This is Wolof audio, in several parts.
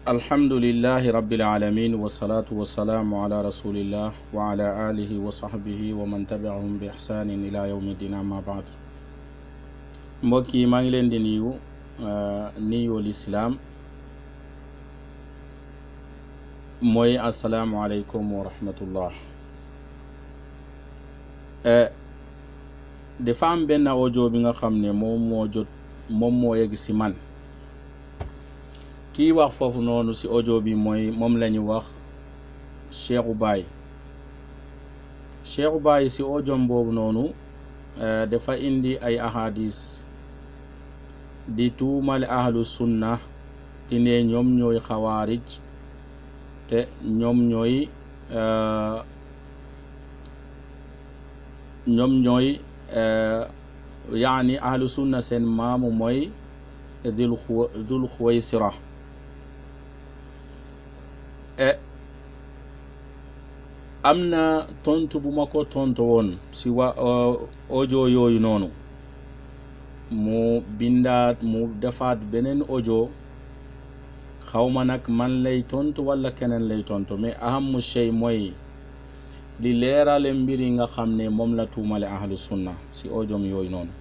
الحمد لله رب العالمين والصلاة والسلام على رسول الله وعلى آله وصحبه ومن تبعهم بإحسان إلى يوم الدين أما بعد. mbokki maa ngi leen di nuyu l'islam mooy assalaamu aleykum wa rahmatullah. dafa am benn audio bi nga xam ne moom moo yegg si man. kii wax foofu noonu si audio bi mooy moom la ñu wax Cheikhou Baye si audio boobu noonu dafa indi ay ahadis di tuumal ahlu sunna di ne ñoom ñooy xawaarij te ñoom ñooy yaani ahlu sunna seen maamu mooy Dul Xuwaysira. am na tontu bu ma ko tontu woon si audio yooyu noonu mu defaat beneen audio xawma nag man lay tontu wala keneen lay tontu mais ahamu shay mooy di leerale mbir yi nga xam ne moom la tuumale ahlu sunna si audio yooyu noonu.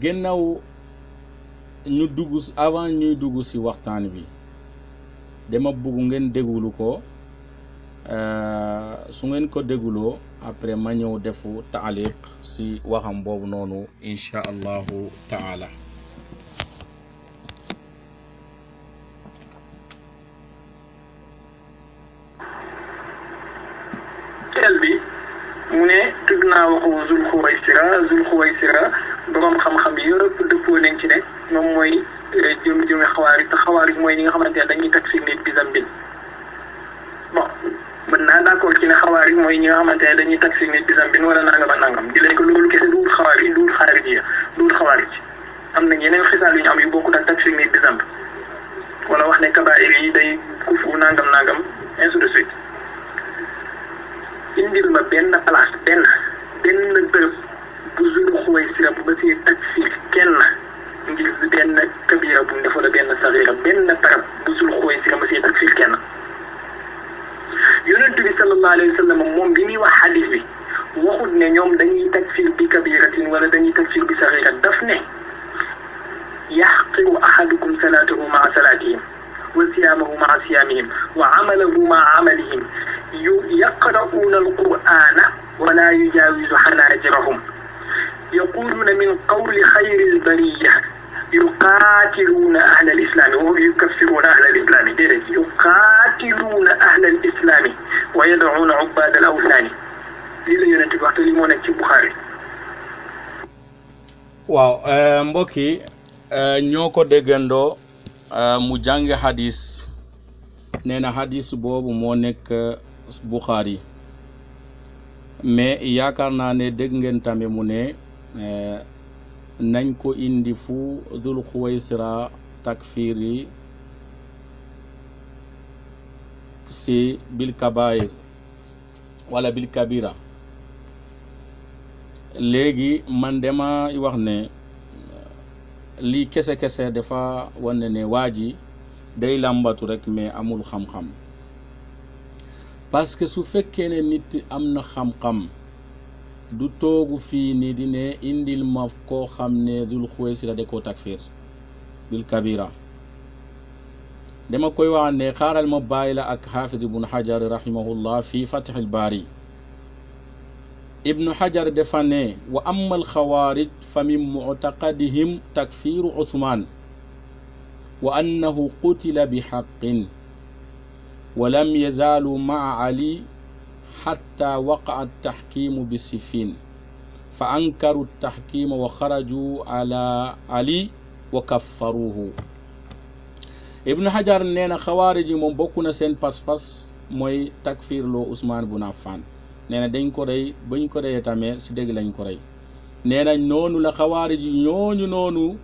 gannaaw avant ñuy dugg si waxtaan bi dama bëgg ngeen déglu ko. su ngeen ko dégloo après ma ñëw defu taaliq si waxam boobu noonu insha allahu taala. teel bi mu ne tudd naa waxu Zul Xuwaysira boroom xam-xam yëpp dëppoo nañ ci ne moom mooy jëmi xawaarij te xawaarij mooy ñi nga xamante ne dañuy takfir nit bi zambin. bon mën naa d'accord ci ne xawaarij mooy ñi nga xamante ne dañuy takfir nit bi zambin wala nangam ak nangam di leen ko loolu kese duwul xawaarij am na yeneen xisaal yu ñu am yu bokkut ak takfir nit bi zamb wala wax ne kabaa'ir yi day kufu nangam ainsi de suite. indil ma benn place benn bërëb bu Zul Xuwaysira bu ba see takfir kenn ngir benn kabira bu mu def wala benn saxiira benn tarab bu Zul Xuwaysira ba see takfir kenn. yonent bi sallallahu alayhi wa sallam moom bi muy wax xadis bi waxut ne ñoom dañuy takfir bi kabiratin wala dañuy takfir bi saxiira daf ne yaxqiru ahadukum salaatahu maa salaatihim wa siyaamahu maa siyaamihim wa amalahu maa amalihim yaqra'uuna alqur'aana wala yujaawizu xanaajirahum yaquluuna min qawli xayri albariya yuqaatiluuna ahla alislaami wa yukaffiruuna ahla alislaami déedéet yuqaatiluuna ahla alislaami wa yad'uuna ubbaada alawsaani lii la yonent bi wax te li moo nekk ci Buxaari. waaw mbokk yi ñoo ko déggandoo mu jàng hadis nee na hadis boobu moo nekk Buxaari mais yaakaar naa ne dégg ngeen tamit mu ne nañ ko indi fu Dul Xuwaysira takfir yi si bil kabair wala bil kabira. léegi man dama wax ne lii kese dafa wane ne waa ji day làmbatu rek mais amul xam-xam parce que su fekkee ne nit am na xam-xam du toogu fii ni di ne indil ma koo xam ne Dul Xuwaysira da koo takfir bil kabira. dama koy wax ne xaaral ma bàyyi la ak xaafid ibnu Hajar rahimahullah fi Fathil Baari. ibnu Hajar dafa ne wa amma alxawaarij fa min muctaqadihim takfiru Uthman wa annahu qutila bi xaqin wa lam yazaalu maa Ali xatta waqaa taxkiimu bi Siffin fa ankaru taxkiima wa xaraju ala Ali wa kaffaruhu. ibnu Hajar nee na xawaarij yi moom bokk na seen pas-pas mooy takfir loo Ousmane bun Affan. nee na dañ ko rey bañ ko reyee tamit si dégg lañ ko rey. nee na noonu la xawaarij yi ñooñu noonu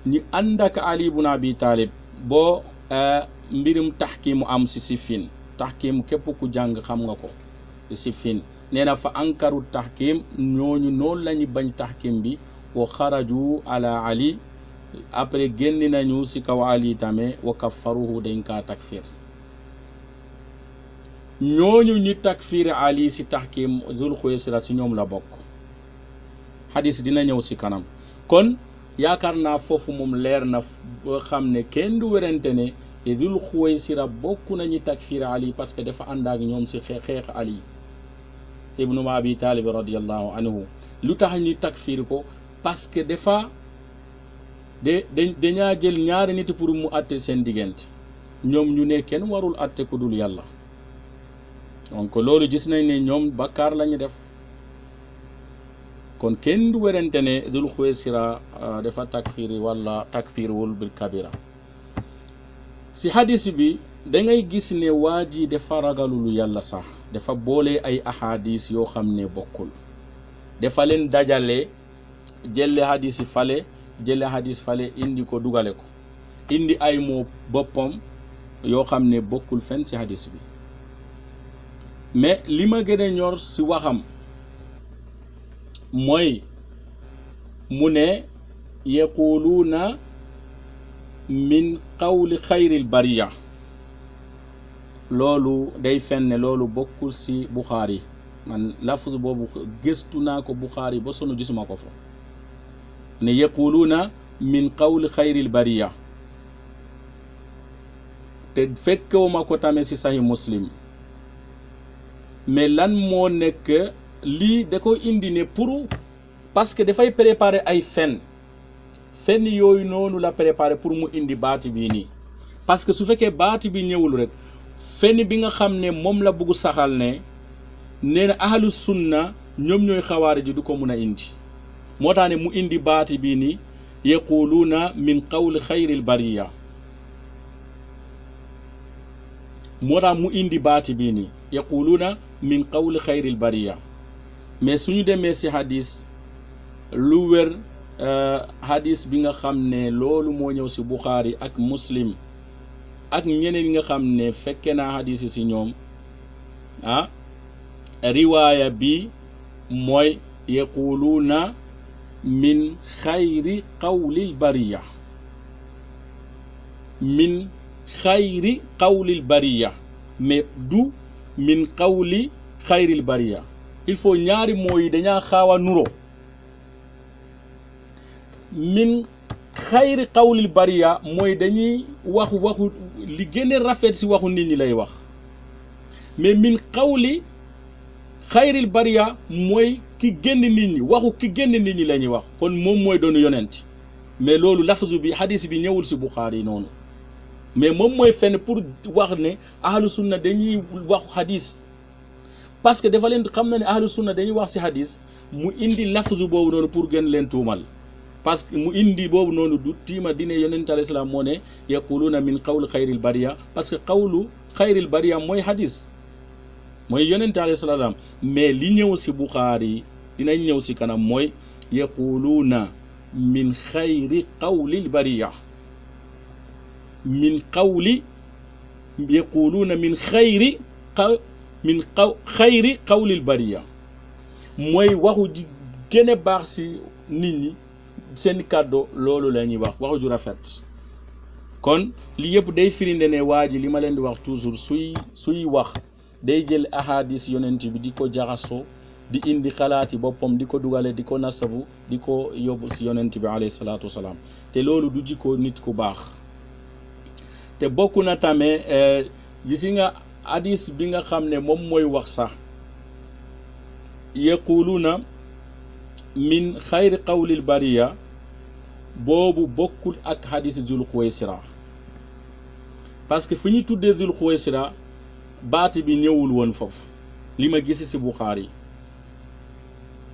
ñu ànd ak Ali bun Abi Talib boo mbirum taxkiimu am si Siffin taxkiim képp ku jàng xam nga ko Siffin. nee na fa ankaru taxkiim ñooñu noonu la ñu bañ taxkiim bi wa xaraju ala Ali après génn nañu si kaw Ali tamit wa kaffaruhu dañ kaa takfir ñooñu ñu takfir Ali si tahkim Zul Xuwaysira si ñoom la bokk hadis dina ñëw si kanam kon yaakaar naa foofu moom leer na boo xam ne kenn du werante ne Zul Xuwaysira bokk nañu takfir Ali parce que dafa ànd ak ñoom si xeex Ali ibnu Abi Talib radiyallahu anhu lu tax ñu takfir ko parce que dafa dañaa jël ñaari nit pour mu àtte seen diggante ñoom ñu ne kenn warul àtte ku dul yàlla donc loolu gis nañ ne ñoom bakkaar lañu def kon kenn du werante ne Zul Xuwaysira dafa takfiri wala takfirwul bil kabira si hadis bi dangay gis ne waa ji dafa ragalulu yàlla sax dafa boole ay ahadis yoo xam ne bokkul dafa leen dajale jëlle hadis fale jële hadis fale indi ko dugale ko indi ay moo boppam yoo xam ne bokkul fenn si hadis bi mais li ma gën a ñor si waxam mooy mu ne yaquluuna min qawli xayril bariya loolu day fenne loolu bokkul si Buxaari man lafz boobu gëstu naa ko Buxaari ba sonu gisuma ko fa ne yaquluuna min qawli xayril bariya te fekkewuma ko tamit si Sahih Muslim mais lan moo nekk lii da ko indi ne pour parce que dafay préparer ay fen yooyu noonu la préparer pour mu indi baati bii nii parce que su fekkee baati bi ñëwul rek fen bi nga xam ne moom la bëgg saxal ne nee na ahlu sunna ñoom ñooy xawaari ji du ko mun a indi moo tax ne mu indi baati bii nii yaquluuna min qawli xayril bariya moo tax mu indi baati bii nii yaquluuna min qawli xayril bariya mais suñu demee si hadis lu wér hadis bi nga xam ne loolu moo ñëw si Buxaari ak Muslim ak ñeneen nga xam ne fekke naa hadis yi si ñoom riwaaya bi mooy yaquluuna min xayri qawlil bariya min xayri qawlil bariya mais du min qawli xayril bariya il faut ñaari mooy dañaa xaaw a nuro min xayri qawlil bariya mooy dañuy waxu li gën a rafet si waxu nit ñi lay wax mais min qawli xayril bariya mooy ki génn nit ñi waxu ki génn nit ñi la ñuy wax kon moom mooy doonu yonent mais loolu lafzu bi hadis bi ñëwul si Buxaari yi noonu mais moom mooy fenn pour wax ne ahlu sunna dañuy wax hadis parce que dafa leen xam na ne ahlu sunna dañuy wax si hadis mu indi lafzu boobu noonu pour gën leen tuumal parce que mu indi boobu noonu du tiima dine yonent alayhi salaam moo ne yaquluuna min qawli xayril bariya parce que qawlu xayril bariya mooy hadis mooy yonent alayhi salaam mais li ñëw si Buxaari dinañ ñëw si kanam mooy yaquluuna min xayri qawlil bariya min qawli yaquluuna min xayri xayri qawlil bariya mooy waxu ji gën a baax si nit ñi seen kàddu loolu la ñuy wax waxu ju rafet kon li yëpp day firinde ne waa ji li ma leen di wax toujours suy wax day jël ahadis yonent bi di ko jaxasoo di indi xalaati boppam di ko dugale di ko nasabu di ko yóbbu si yonent bi alayhi salaatu wasalaam te loolu du jikko nit ku baax te bokk na tamit gis nga hadis bi nga xam ne moom mooy wax sax yaquluuna min xayri qawlil bariya boobu bokkul ak hadis Zul Xuwaysira parce que fu ñu tuddee Zul Xuwaysira baati bi ñëwul woon foofu li ma gis si Buxaari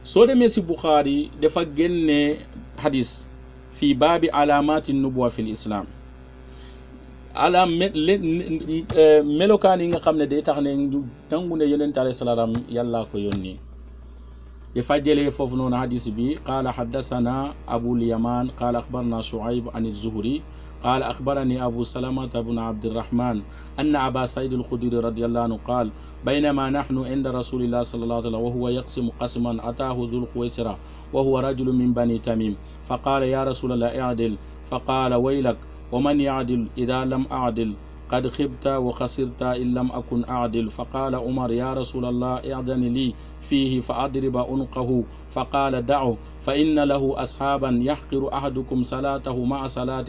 soo demee si Buxaari dafa génne hadis fii baabi alaamaati nubuwa fil islam melokaan yi nga xam ne day tax ne ñu nangu ne yonent alayhi salaam yàllaa ko yónni dafa jëlee foofu noonu hadis bi qaala haddasana abul yaman qaala axbarna Shuayb an az-Zuhri قال أخبرني أبو سلمة بن عبد الرحمن أن أبا سعيد الخدري رضي الله عنه قال بينما نحن عند رسول الله صلى الله عليه وسلم وهو يقسم قسما أتاه ذو الخويسرة وهو رجل من بني تميم فقال يا رسول الله اعدل فقال ويلك ومن يعدل إذا لم أعدل قد خبت وخسرت إن لم أكن أعدل. فقال عمر يا رسول الله أذن لي فيه فأضرب عنقه. فقال دعه فإن له أصحابا يحقر أحدكم صلاته مع صلاة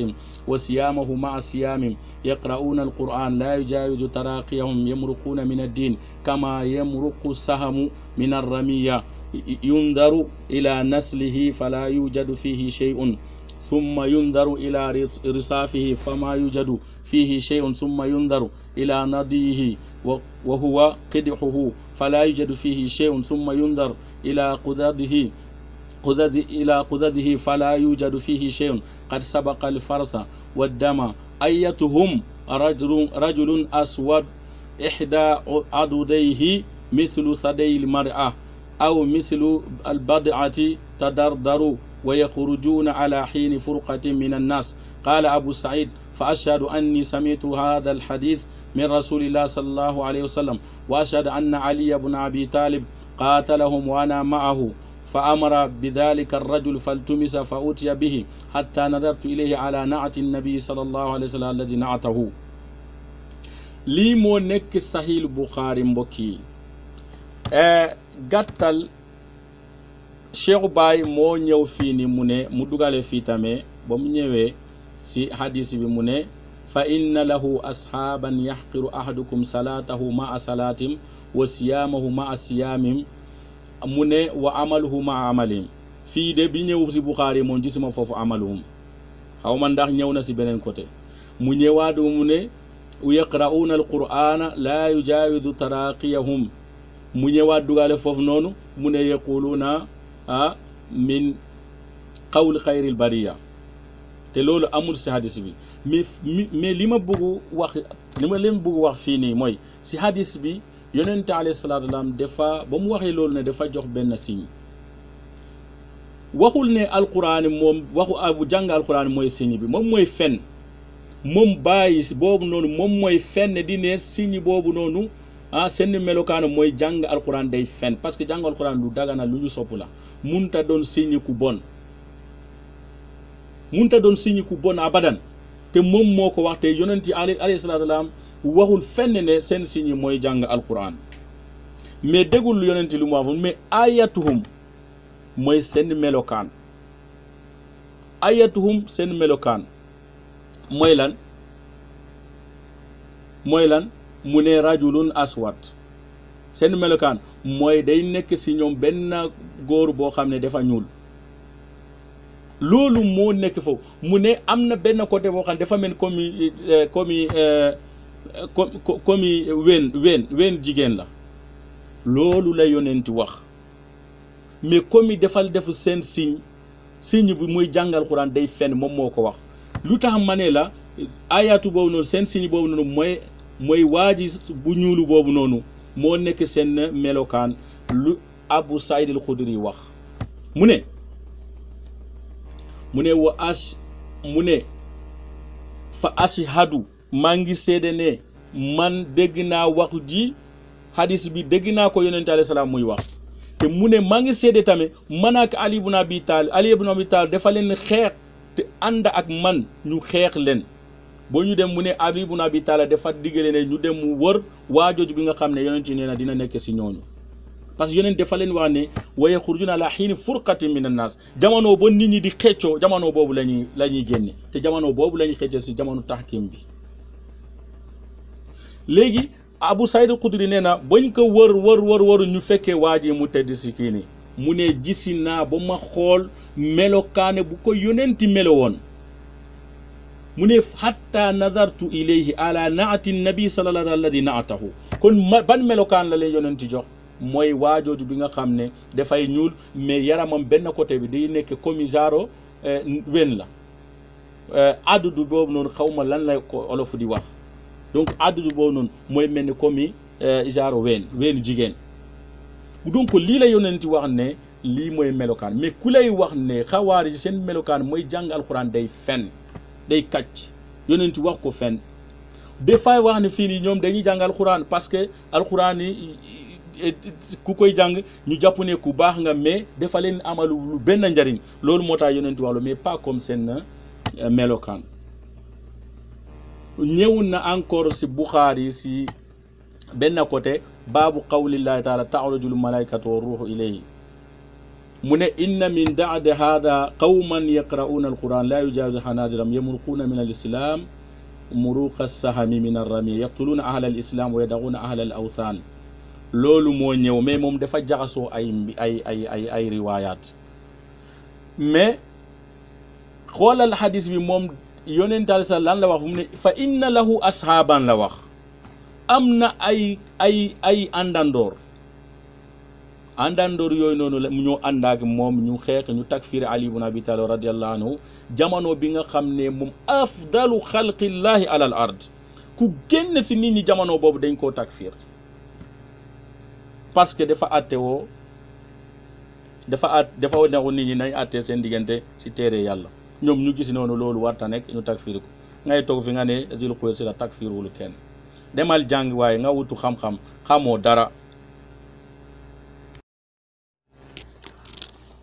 وصيامه مع صيام يقرؤون القرآن لا يجاوز تراقيهم يمرقون من الدين كما يمرق السهم من الرمية ينظر إلى نسله فلا يوجد فيه شيء ثم ينظر إلى رصافه فما يوجد فيه شيء ثم ينظر إلى نضيه وهو قدحه فلا يوجد فيه شيء ثم ينظر إلى قدده فلا يوجد فيه شيء قد سبق الفرث والدم أيتهم رجل أسود إحدى عضديه مثل ثدي المرأة أو مثل البضعة تدردر ويخرجون على حين فرقة من الناس. قال أبو سعيد فأشهد أني سمعت هذا الحديث من رسول الله صلى الله عليه وسلم وأشهد أن علي بن أبي طالب قاتلهم وأنا معه فأمر بذلك الرجل فالتمس فأتي به حتى نظرت إليه على نعت النبي صلى الله عليه وسلم الذي نعته. lii moo nekk Sahih Bukhari mbokk yi gàttal Cheikh Baye moo ñëw fii ni mu ne mu dugale fii tamit ba mu ñëwee si hadis bi mu ne fa inna lahu ashaaban yaxqiru ahadukum salaatahu maa salaatim wa siyaamahu maa siyaamim mu ne wa amaluhu maa amalim. fii de bi ñëw si Bukhari moom gisuma foofu amaluhum xaw ma ndax ñëw na si beneen côté mu ñëwaat mu ne yaqra'uuna alqur'ana laa yujaawidu taraqiyahum mu ñëwaat dugale foofu noonu mu ne yaquluuna min qawl xayril bariya te loolu amul si hadis bi mais li ma leen bëgg wax fii nii mooy si hadis bi yonente alayhi salaatu wasalaam dafa ba mu waxee loolu ne dafa jox benn signe waxul ne alquran moom waxu bu jàng alquran mooy signe bi moom mooy fen moom bàyyi boobu noonu moom mooy fen di ne signe boobu noonu seen melokaano mooy jàng alquran day fen parce que jàng alquran lu dagana lu ñu sopp la munta doon signe ku bon abadan te moom moo ko wax te yonent yi alayhi salaatu wasalaam waxul fenn ne seen signe mooy jàng alquran mais déggul yonent lu mu wax mais ayatuhum mooy seen melokaan mooy lan mu ne rajulun aswad seen melokaan mooy day nekk si ñoom benn góor boo xam ne dafa ñuul loolu moo nekk foofu mu ne am na benn côté boo xam ne dafa mel comme ween jigéen la loolu la yonenti wax mais comme defal def seen signe bi muy jàngal Alxuraan day fen moom moo ko wax lu tax ma ne la ayatu boobu noonu seen signe boobu noonu mooy waaji bu ñuulu boobu noonu moo nekk seen melokaan lu Abu Saïd al-Khudri wax mu ne fa ashhadu maa ngi seede ne man dégg naa wax ji hadis bi dégg naa ko yonente alayhi salaam muy wax te mu ne maa ngi seede tamit man ak Ali ibn Abi Talib dafa leen xeex te ànd ak man ñu xeex leen boo ñu dem mu ne Ali ibn Abi Talib dafa diggale ne ñu dem mu wër waajooju bi nga xam ne yonent nee na dina nekk si ñooñu parce que yonent dafa leen wax ne wa yaxrujuna ala hiini furqatin min annaas jamono ba nit ñi di xeccoo jamono boobu la ñuy génne te jamono boobu la ñuy xeccoo si jamono tahkim bi léegi Abu Saïd al-Khudri nee na bañ ko wër ñu fekkee waaji mu tedd si kii ni mu ne gisi naa ba ma xool melokaane bu ko yonenti melo woon mu ne hatta nazartu ilayhi ala naati nabi sallallahu alayhi naatahu kon ban melokaan la leen yonenti jox mooy waajooju bi nga xam ne dafay ñuul mais yaramam benn côté bi day nekk comme genre wen la addudu boobu noonu xaw ma lan la ko olof di wax donc addudu boobu noonu mooy mel ni comme genre weenu jigéen donc lii la yonenti wax ne lii mooy melokaan mais ku lay wax ne xawaari seen melokaan mooy jàng alxuraan day fen day kàcc yonenti wax ko fen dafay wax ne fii nii ñoom dañuy jàng alxuraan parce que alxuraan yi ku koy jàng ñu jàpp ne ku baax nga mais dafa leen amal lu benn njariñ loolu moo tax yonenti wax mais pas comme seen melokaan. ñëw na encore si Bukhari si benn côté baabu qawlillahi taala ta'rujul malaikatu wa ruuhu ilayhi mu ne inna min ba'di hada qawman yaqra'una alquran la yujawizu hanajiram yamruquna min alislam muruqa as-sahmi min ar-rami yaqtuluna ahla al-islam wa yad'una ahla al-awthan. loolu moo ñëw mais moom dafa jaxasoo ay riwaayaat mais xoolal hadis bi moom yonental sa lan la wax fu mu ne fa inna lahu ashaaban la wax am na ay àndandoor yooyu noonu la ñoo ànd ak moom ñu xeex ñu takfir Ali ibn Abi Talib radiyallahu anhu jamono bi nga xam ne moom afdalu xalqillahi alal ard ku génn si nit ñi jamono boobu dañ koo takfir parce que dafa attewoo dafa nexu nit ñi nañ attee seen diggante si téere yàlla ñoom ñu gis noonu loolu warta nekk ñu takfir ko ngay toog fi nga ne Zul Xuwaysira takfirul kenn demal jàng waaye nga wutu xam-xam xamoo dara.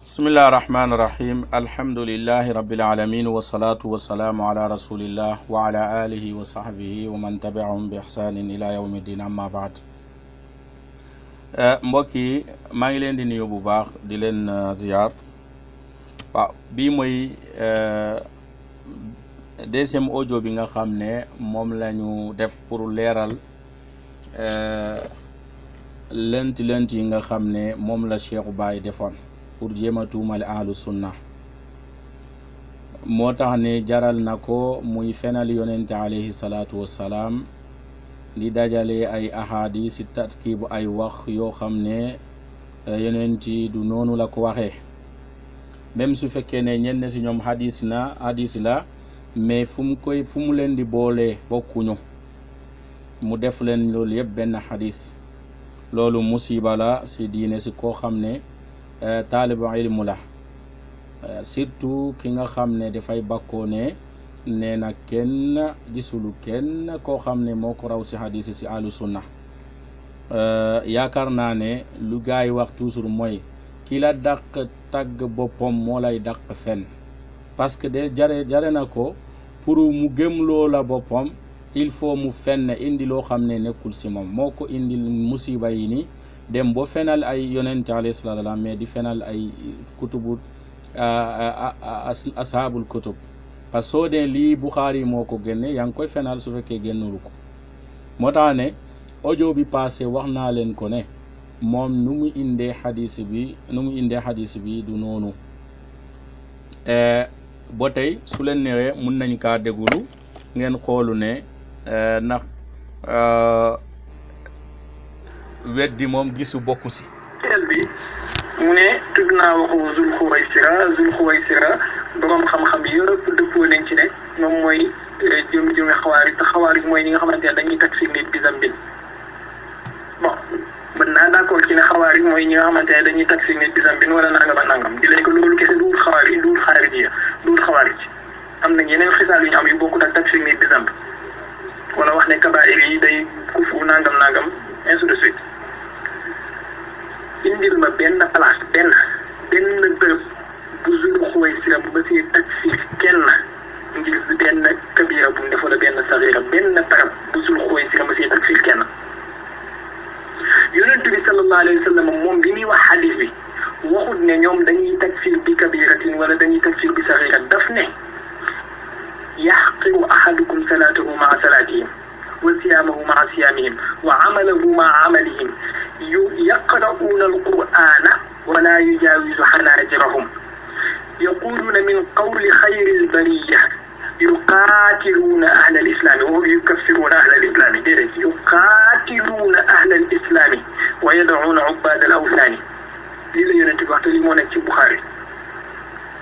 bismillahi rahmani rahim alhamdulillahi rabbil alamin wa salatu wa salaamu ala rasulillah wa ala alihi wa sahbihi wa man tabi'ahum bi ihsanin ila yawmi din amma ba'd. mbokk yi maa ngi leen di nuyu bu baax di leen ziyaar. waaw bii mooy deuxième audio bi nga xam ne moom la ñu def pour leeral lënt yi nga xam ne moom la Cheikh Baye defoon pour jéem a tuumal ahlu sunna moo tax ne jaral na ko muy fenal yonente alayhi salaatu wassalaam di dajale ay ahadis tatkibu ay wax yoo xam ne yonenti du noonu la ko waxee même su fekkee ne ñenn si ñoom hadis la mais fu mu leen di boolee bokkuñu mu def leen loolu yëpp benn hadis loolu musiba la si diine si koo xam ne taalibu ilmu la surtout ki nga xam ne dafay bakkoo ne nee na kenn gisulu kenn koo xam ne moo ko raw si hadis si ahlu sunna. yaakaar naa ne lu gaay wax toujours mooy ki la dàq tagg boppam moo lay dàq fen parce que de jare na ko pour mu gëm loola boppam il faut mu fenn indi loo xam ne nekkul si moom moo ko indi musiba yi ni dem bo fenal ay yonente alayhi salaatu wa salaam mais di fenal ay kutubu ashaabul kutub parce que soo dee lii Bukhari moo ko génne yaa ngi koy fenal su fekkee génnulu ko moo tax ne audio bi passé wax naa leen ko ne moom nu mu indee hadis bi du noonu ba tey su leen newee mun nañ kaa déglu ngeen xoolu ne ndax weddi moom gisu bokku si bi mu ne tudd naa waxu Zul Xuwaysira boroom xam-xam yëpp dëppoo nañ ci ne moom mooy jëmi xawaarij te xawaarij mooy ñi nga xamante ne dañuy takfir nit bi zambin bon mën naa d'accord ci ne xawaarij mooy ñi nga xamante ne dañuy takfir nit bi zambin wala nangam ak nangam di leen ko loolu kese duul xaarij am na yeneen xisaal yu ñu am yu bokkut ak takfir nit bi zamb wala wax ne kabaa'ir yi day kufu nangam ainsi de suite. indil ma benn place benn bërëb bu Zul Xuwaysira ba see takfir kenn ngir benn kabira bu mu def wala benn saxiira benn barab bu Zul Xuwaysira ba see takfir kenn. yonent bi sallallahu alayhi wa sallam moom bi muy wax xadis bi waxut ne ñoom dañuy takfir bi kabiratin wala dañuy takfir bi saxiira daf ne yaxqiru ahadukum salaatahu maa salaatihim wa siyaamahu maa siyaamihim wa amalahu maa amalihim يقرؤون القرآن ولا يجاوز حناجرهم يقولون من قول خير البرية يقاتلون أهل الإسلام ويكفرون أهل الإسلام يقاتلون أهل الإسلام ويدعون عباد الأوثان لذا ينتبه تليمون في البخاري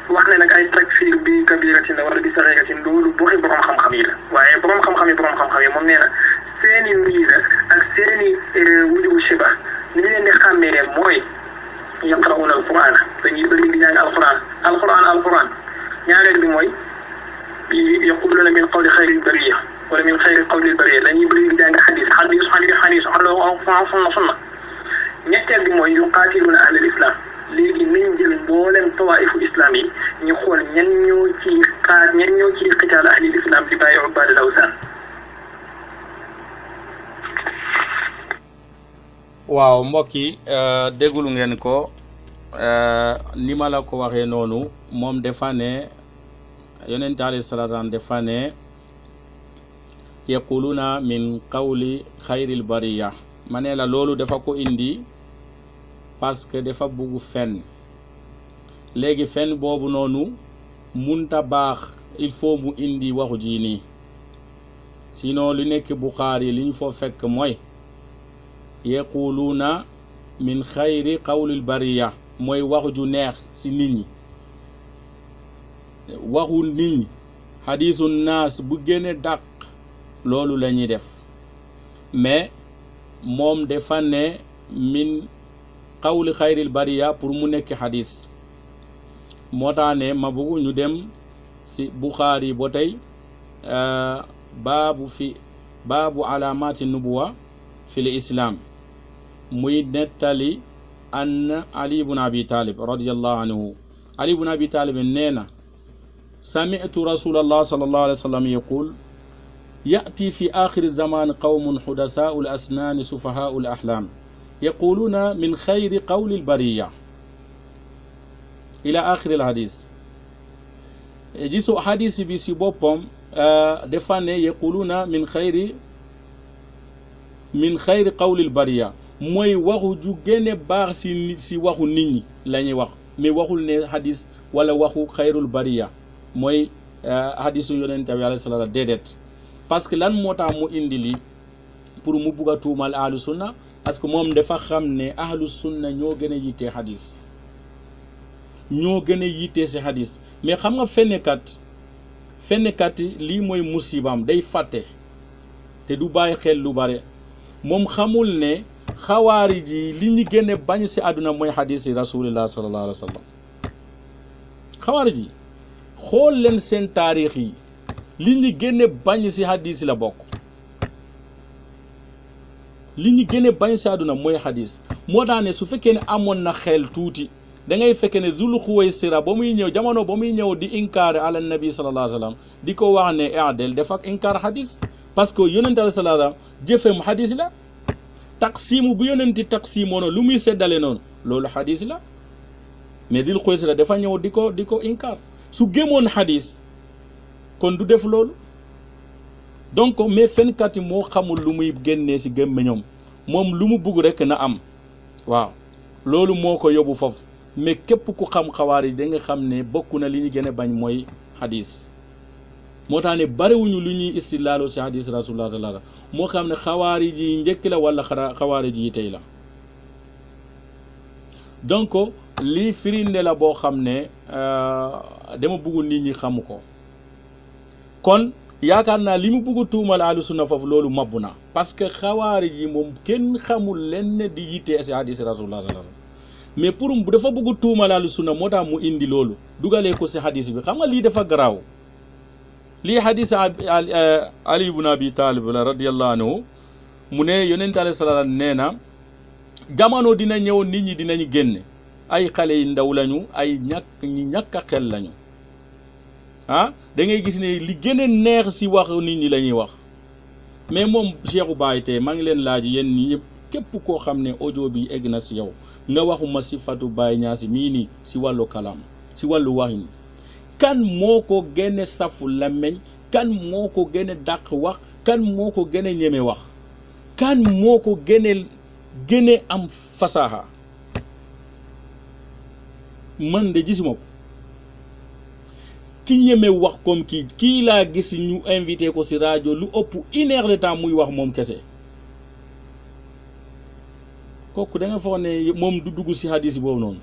وحنا نقاي تكفير بكبيرة ولا بصغيرة دول بوخي بروم خم-xam la waaye boroom xam-xam yi moom nee na seeni miisa ak seeni wujubu shiba ni ñu leen di xàmmee mooy yaqra'una alquran dañuy bëri di jàng alquran ñaareel bi mooy yaquluna min qawli xayril bariya wala min xayri qawlil bariya dañuy bëri di jàng xadis sunna ñetteel bi mooy yuqaatiluna ahlal islam léegi nañ jël mboolem tawaifu islam yi ñu xool ñan ñoo ci xitaal ahlil islam di bàyyi ubaadal awsaan. waaw mbokk yi déglu ngeen ko ni ma la ko waxee noonu moom dafa ne yonent alayhi salaatu wa salaam dafa ne yaquluna min qawli xayril bariya ma ne la loolu dafa ko indi parce que dafa bugg fen léegi fen boobu noonu munta baax il faut mu indi waxu ji nii sinon lu nekk Buxaari li ñu foo fekk mooy yaquluuna min xayri qawlil bariya mooy waxu ju neex ci nit ñi waxu nit ñi xadiisu naas bu gën a dàq loolu la ñuy def mais moom dafa ne min qawli xayril bariya pour mu nekk xadiis moo tax ne ma bëgg ñu dem ci Buxaari ba tey baabu alaamaati nubuwa fi l islam muy nettali an Ali ibn Abi Talib radiyallahu anhu Ali ibn Abi Talib nee na sami'tu rasulallah sallallahu alayhi wa sallam yaqul ya'ti fi aaxiri zaman qawmun xudasaa'u l asnaani sufahaa'u l ahlaam yaquluuna min xayri qawli l bariya ila aaxiri l hadis gisu hadis bi si boppam dafa ne yaquluuna min xayri qawli l bariya mooy waxu ju gën a baax si waxu nit ñi la ñuy wax mais waxul ne hadis wala waxu xayrul bariya mooy hadisu yonente bi alayhi salaam déedéet parce que lan moo tax mu indi lii pour mu bugg a tuumal ahlu sunna parce que moom dafa xam ne ahlu sunna ñoo gën a yittee hadis ñoo gën a yittee si hadis mais xam nga fennekat yi lii mooy musibaam day fàtte te du bàyyi xel lu bare moom xamul ne xawaarij yi li ñu gën a bañ si àdduna mooy hadis yi rasulillah sallallahu alayhi wa sallam xawaarij yi xool leen seen taarix yi li ñu gën a bañ si hadis la bokk li ñu gën a bañ si àdduna mooy hadis moo tax ne su fekkee ne amoon na xel tuuti da ngay fekkee ne Zul Xuwaysira ba muy ñëw jamono ba muy ñëw di inkaar ala nabi sallallahu alayhi wa sallam di ko wax ne adel dafa inkaar hadis parce que yonente alayhi salaam jëfem hadis la taqsimu bu yonenti taqsimono lu muy seddale noonu loolu hadis la mais Zul Xuwaysira dafa ñëw di ko inkaar su gëmoon hadis kon du def loolu donc mais fenkat yi moo xamul lu muy génnee si gémmiñam moom lu mu bugg rek na am waaw loolu moo ko yóbbu foofu mais képp ku xam xawaarij da nga xam ne bokk na li ñu gën a bañ mooy hadis moo tax ne bariwuñu lu ñuy istilaaloo si hadis rasulullah sallallahu alayhi wasallam moo xam ne xawaarij yi njëkk la wala xawaarij yi tey la donc lii firinde la boo xam ne dama bëgg nit ñi xamu ko kon yaakaar naa li mu bëgg tuumal ahlu sunna foofu loolu mabbu na parce que xawaarij yi moom kenn xamul leen di yittee si hadis rasulullah sallallahu alayhi wasallam mais pour dafa bëgg tuumal ahlu sunna moo tax mu indi loolu dugalee ko si hadis bi xam nga lii dafa garaaw lii hadis Ali ibn Abi Talib la radiyallahu anhu mu ne yonent alayhi salaam nee na jamono dina ñëw nit ñi dinañu génne ay xale yi ndaw lañu ay ñàkk a xel lañu da ngay gis ne li gën a neex si wax nit ñi la ñuy wax mais moom Cheikhou Baye tey maa ngi leen laaj yéen ñi ñëpp képp koo xam ne audio bi egg na si yow nga waxuma si Fatou Baye Niass mii nii si wàllu kalaam si wàllu waxin kan moo ko gën a safu làmmeñ kan moo ko gën a dàq wax kan moo ko gën a ñeme wax kan moo ko gën a am fasaha man de gisuma ko ki ñeme wax comme kii laa gis ñu invité ko si rajo lu ëpp 1 heure de temps muy wax moom kese kooku da nga foog ne moom du dugg si hadis boobu noonu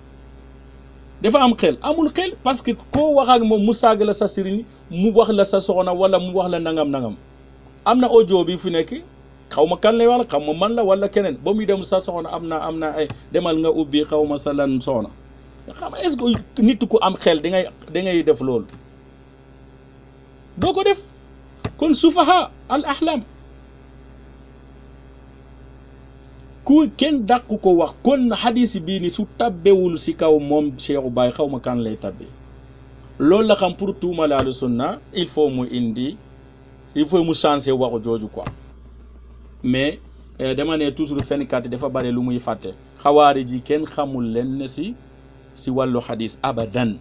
dafa am xel amul xel parce que koo wax ak moom mu saag la sa sëriñ mu wax la sa soxna wala mu wax la nangam am na audio bi fi nekk xaw ma kan lay wax xaw ma man la wala keneen ba muy dem sa soxna am na ay demal nga ubbi xaw ma sa lan soxna xam est-ce que nit ku am xel da ngay def loolu doo ko def kon sufaha al ahlam ku kenn dàq ko wax kon hadis bii ni su tabbewul si kaw moom Cheikh Baye xaw ma kan lay tabbe loolu la xam pour tuumal ahlu sunna il faut mu changer waxu jooju quoi mais dama ne toujours fenkat dafa bare lu muy fàtte xawaari ji kenn xamul leen si wàllu hadis abadan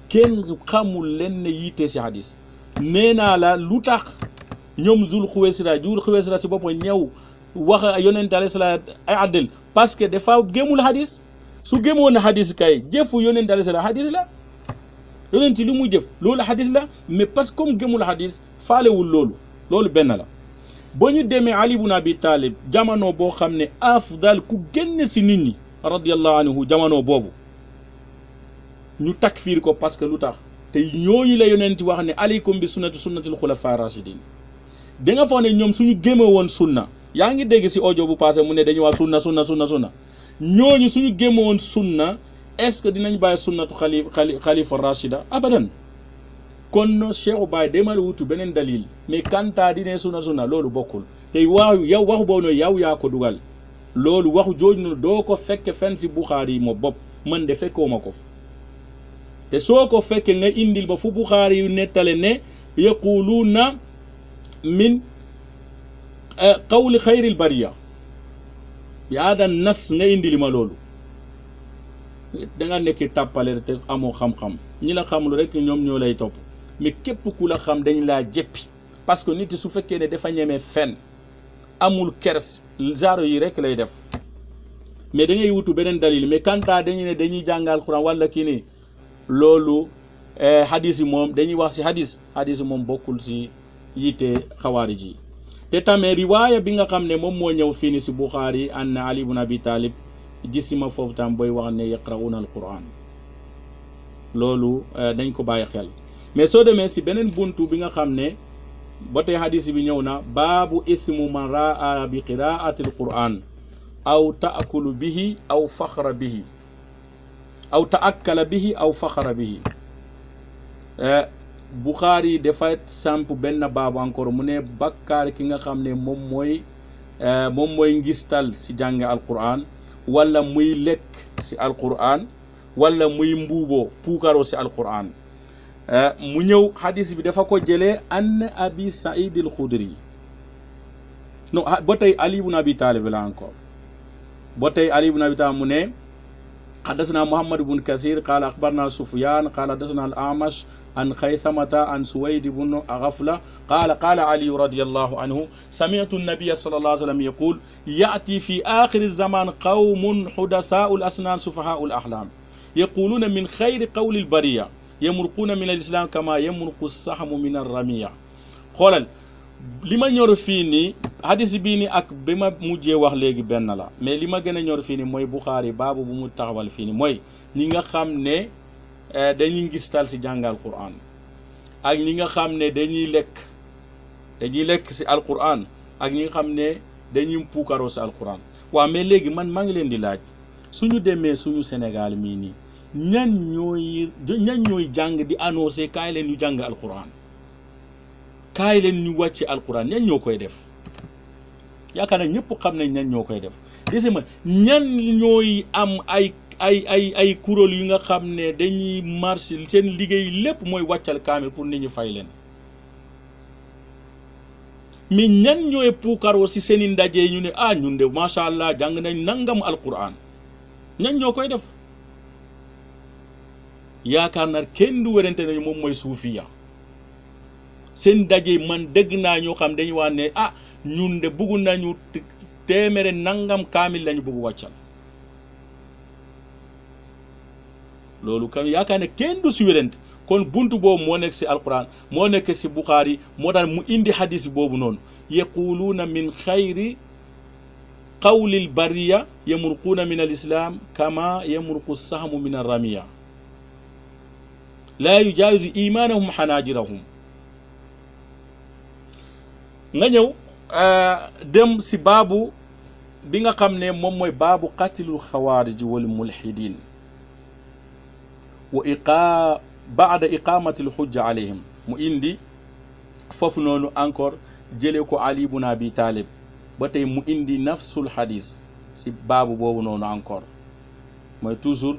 kenn xamul leen yitte si hadis nee naa la lu tax ñoom Zul Xuwaysira si boppam ñëw wax yonent alayhi salaam ay addel parce que dafa gémul hadis su gémoon hadis kay jëfu yonent alayhi salaam hadis la yonent li mu jëf loolu hadis la mais parce que comme gémul hadis faalewul loolu benn la boo ñu demee Ali ibn Abi Talib jamono boo xam ne afdal ku génn si nit ñi radiyallahu anhu jamono boobu ñu takfiir ko parce que lu tax te ñooñu la yonent wax ne aleykum bi sunnatul xulafa rashidin da nga foog ne ñoom suñu gémme woon sunna yaa ngi dégg si audio bu passé mu ne dañuy wax sunna ñooñu suñu gémme woon sunna est-ce que dinañ bàyyi sunnatu xalifa rashida abadan kon Cheikh Baye demal wutu beneen dalil mais kanta dine sunna loolu bokkul te waaw yow waxu boobu noonu yow yaa ko dugal loolu waxu jooju noonu doo ko fekke fenn si Bukhari yi moo bopp man de fekkoo ma ko te soo ko fekkee nga indil ba fu Bukhari yu nettale ne yaquluuna min qawli xayril bariya yaa nas nga indili ma loolu danga nekk tàppale te amoo xam-xam ñi la xamlu rek ñoom ñoo lay topp mais képp ku la xam dañ laa jëppi parce que nit su fekkee ne dafa ñeme fen amul kers genre yi rek lay def mais da ngay wutu beneen dalil mais kanta dañu ne dañuy jàngal Quran wala kii ni loolu hadis yi moom dañuy wax si hadis yi moom bokkul si yitte xawaarij yi te tamit riwaaya bi nga xam ne moom moo ñëw fii ni si Bukhari an Ali ibn Abi Talib gisima foofu tam booy wax ne yaqra'una al Quran loolu dañ ko bàyyi xel mais soo demee si beneen buntu bi nga xam ne ba tey hadis bi ñëw na baabu ismu man raa bi qiraati al Quran aw taakulu bihi aw faxra bihi aw taakkala bihi aw faxra bihi Bukhari dafa samp benn baabu encore mu ne bakkaar ki nga xam ne moom mooy ngistal si jànge alquran wala muy lekk si alquran wala muy mbuuboo puukaroo si alquran mu ñëw hadis bi dafa ko jëlee an abi saïd al xudri non ba tey Ali ibn Abi Talib la encore ba tey Ali ibn Abi Talib mu ne حدثنا محمد بن كثير قال أخبرنا سفيان قال حدثنا الأعمش عن خيثمة عن سويد بن غفلة قال علي رضي الله عنه سمعت النبي صلى الله عليه وسلم يقول يأتي في آخر الزمان قوم حدثاء الأسنان سفهاء الأحلام يقولون من خير قول البرية يمرقون من الإسلام كما يمرق السهم من الرمية خلال li ma ñor fii nii hadis bii ni ak bi ma mujjee wax léegi benn la mais li ma gën a ñor fii ni mooy Bukhari baabu bu mu taxawal fii ni mooy ñi nga xam ne dañuy ngistal si jàngal Quran ak ñi nga xam ne dañuy lekk si alquran ak ñi nga xam ne dañuy puukaroo si alquran waaw mais léegi man maa ngi leen di laaj suñu demee suñu Sénégal mii nii ñan ñooy jàng di annoncé kaay leen ñu jàng alquran kaay leen ñu wàcce alquran ñan ñoo koy def yaakaar na ñëpp xam nañ ñan ñoo koy def deuxièmement ñan ñooy am ay kuréel yu nga xam ne dañuy marché seen liggéey lépp mooy wàccal kaamil pour nit ñi fay leen mais ñan ñooy puukaroo si seeni ndaje ñu ne ñun de macha allah jàng nañ nangam alquran ñan ñoo koy def yaakaar na kenn du werante nañu moom mooy suufiya seen daje man dégg naa ñoo xam dañu wax ne ñun de bëgg nañu téeméere nangam kaamil lañu bëgg wàccal loolu kan yaakaar ne kenn du si werante kon buntu boobu moo nekk si alquran moo nekk si Bukhari moo tax mu indi hadis boobu noonu yaquluuna min xayri qawlil bariya yamurquuna min al islam kama yamurqu sahmu min ar ramiya laa yujaawizu imaanahum xanaajirahum nga ñëw dem si baabu bi nga xam ne moom mooy baabu qatlul xawaarij wal mulhidin wa baada iqamati l xujja alayhim mu indi foofu noonu encore jëlee ko Ali ibn Abi Talib ba tey mu indi nafsul hadis si baabu boobu noonu encore mooy toujours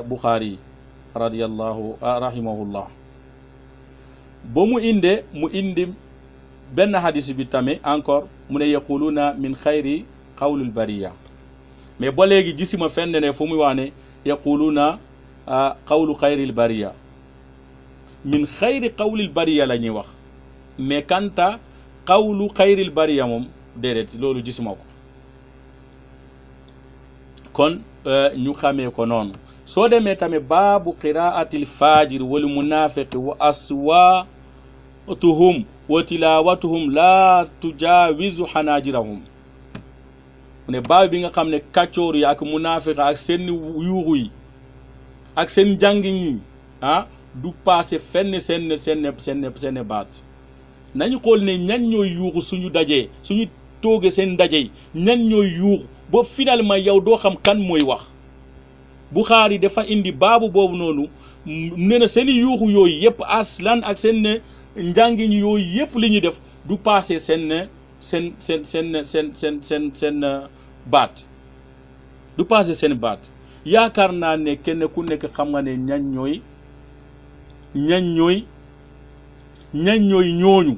Bukhari radiyallahu rahimahullah ba mu indi benn hadis bi tamit encore mu ne yaquluna min xayri qawlil bariya mais ba léegi gisima fenn ne fu muy wax ne yaquluna qawlu xayril bariya min xayri qawlil bariya la ñuy wax mais kanta qawlu xayril bariya moom déedéet loolu gisuma ko kon ñu xamee ko noonu soo demee tamit baabu qiraatil fajir wal munafiqi wa aswaatuhum wa tilawatuhum la tujawizu hanajirahum mu ne baab bi nga xam ne kàccoor yi ak munafiq ak seen yuuxu yi ak seen jàngin yi du passé fenn seen baat nañu xool ne ñan ñooy yuuxu suñu dajee suñu toogee seen ndaje yi ñan ñooy yuuxu ba finalement yow doo xam kan mooy wax Bukhari dafa indi baabu boobu noonu nee na seen yuuxu yooyu yëpp aslan ak seen njàngin yooyu yëpp li ñuy def du passé seen baat du passé seen baat yaakaar naa ne kenn ku nekk xam nga ne ñan ñooy ñooñu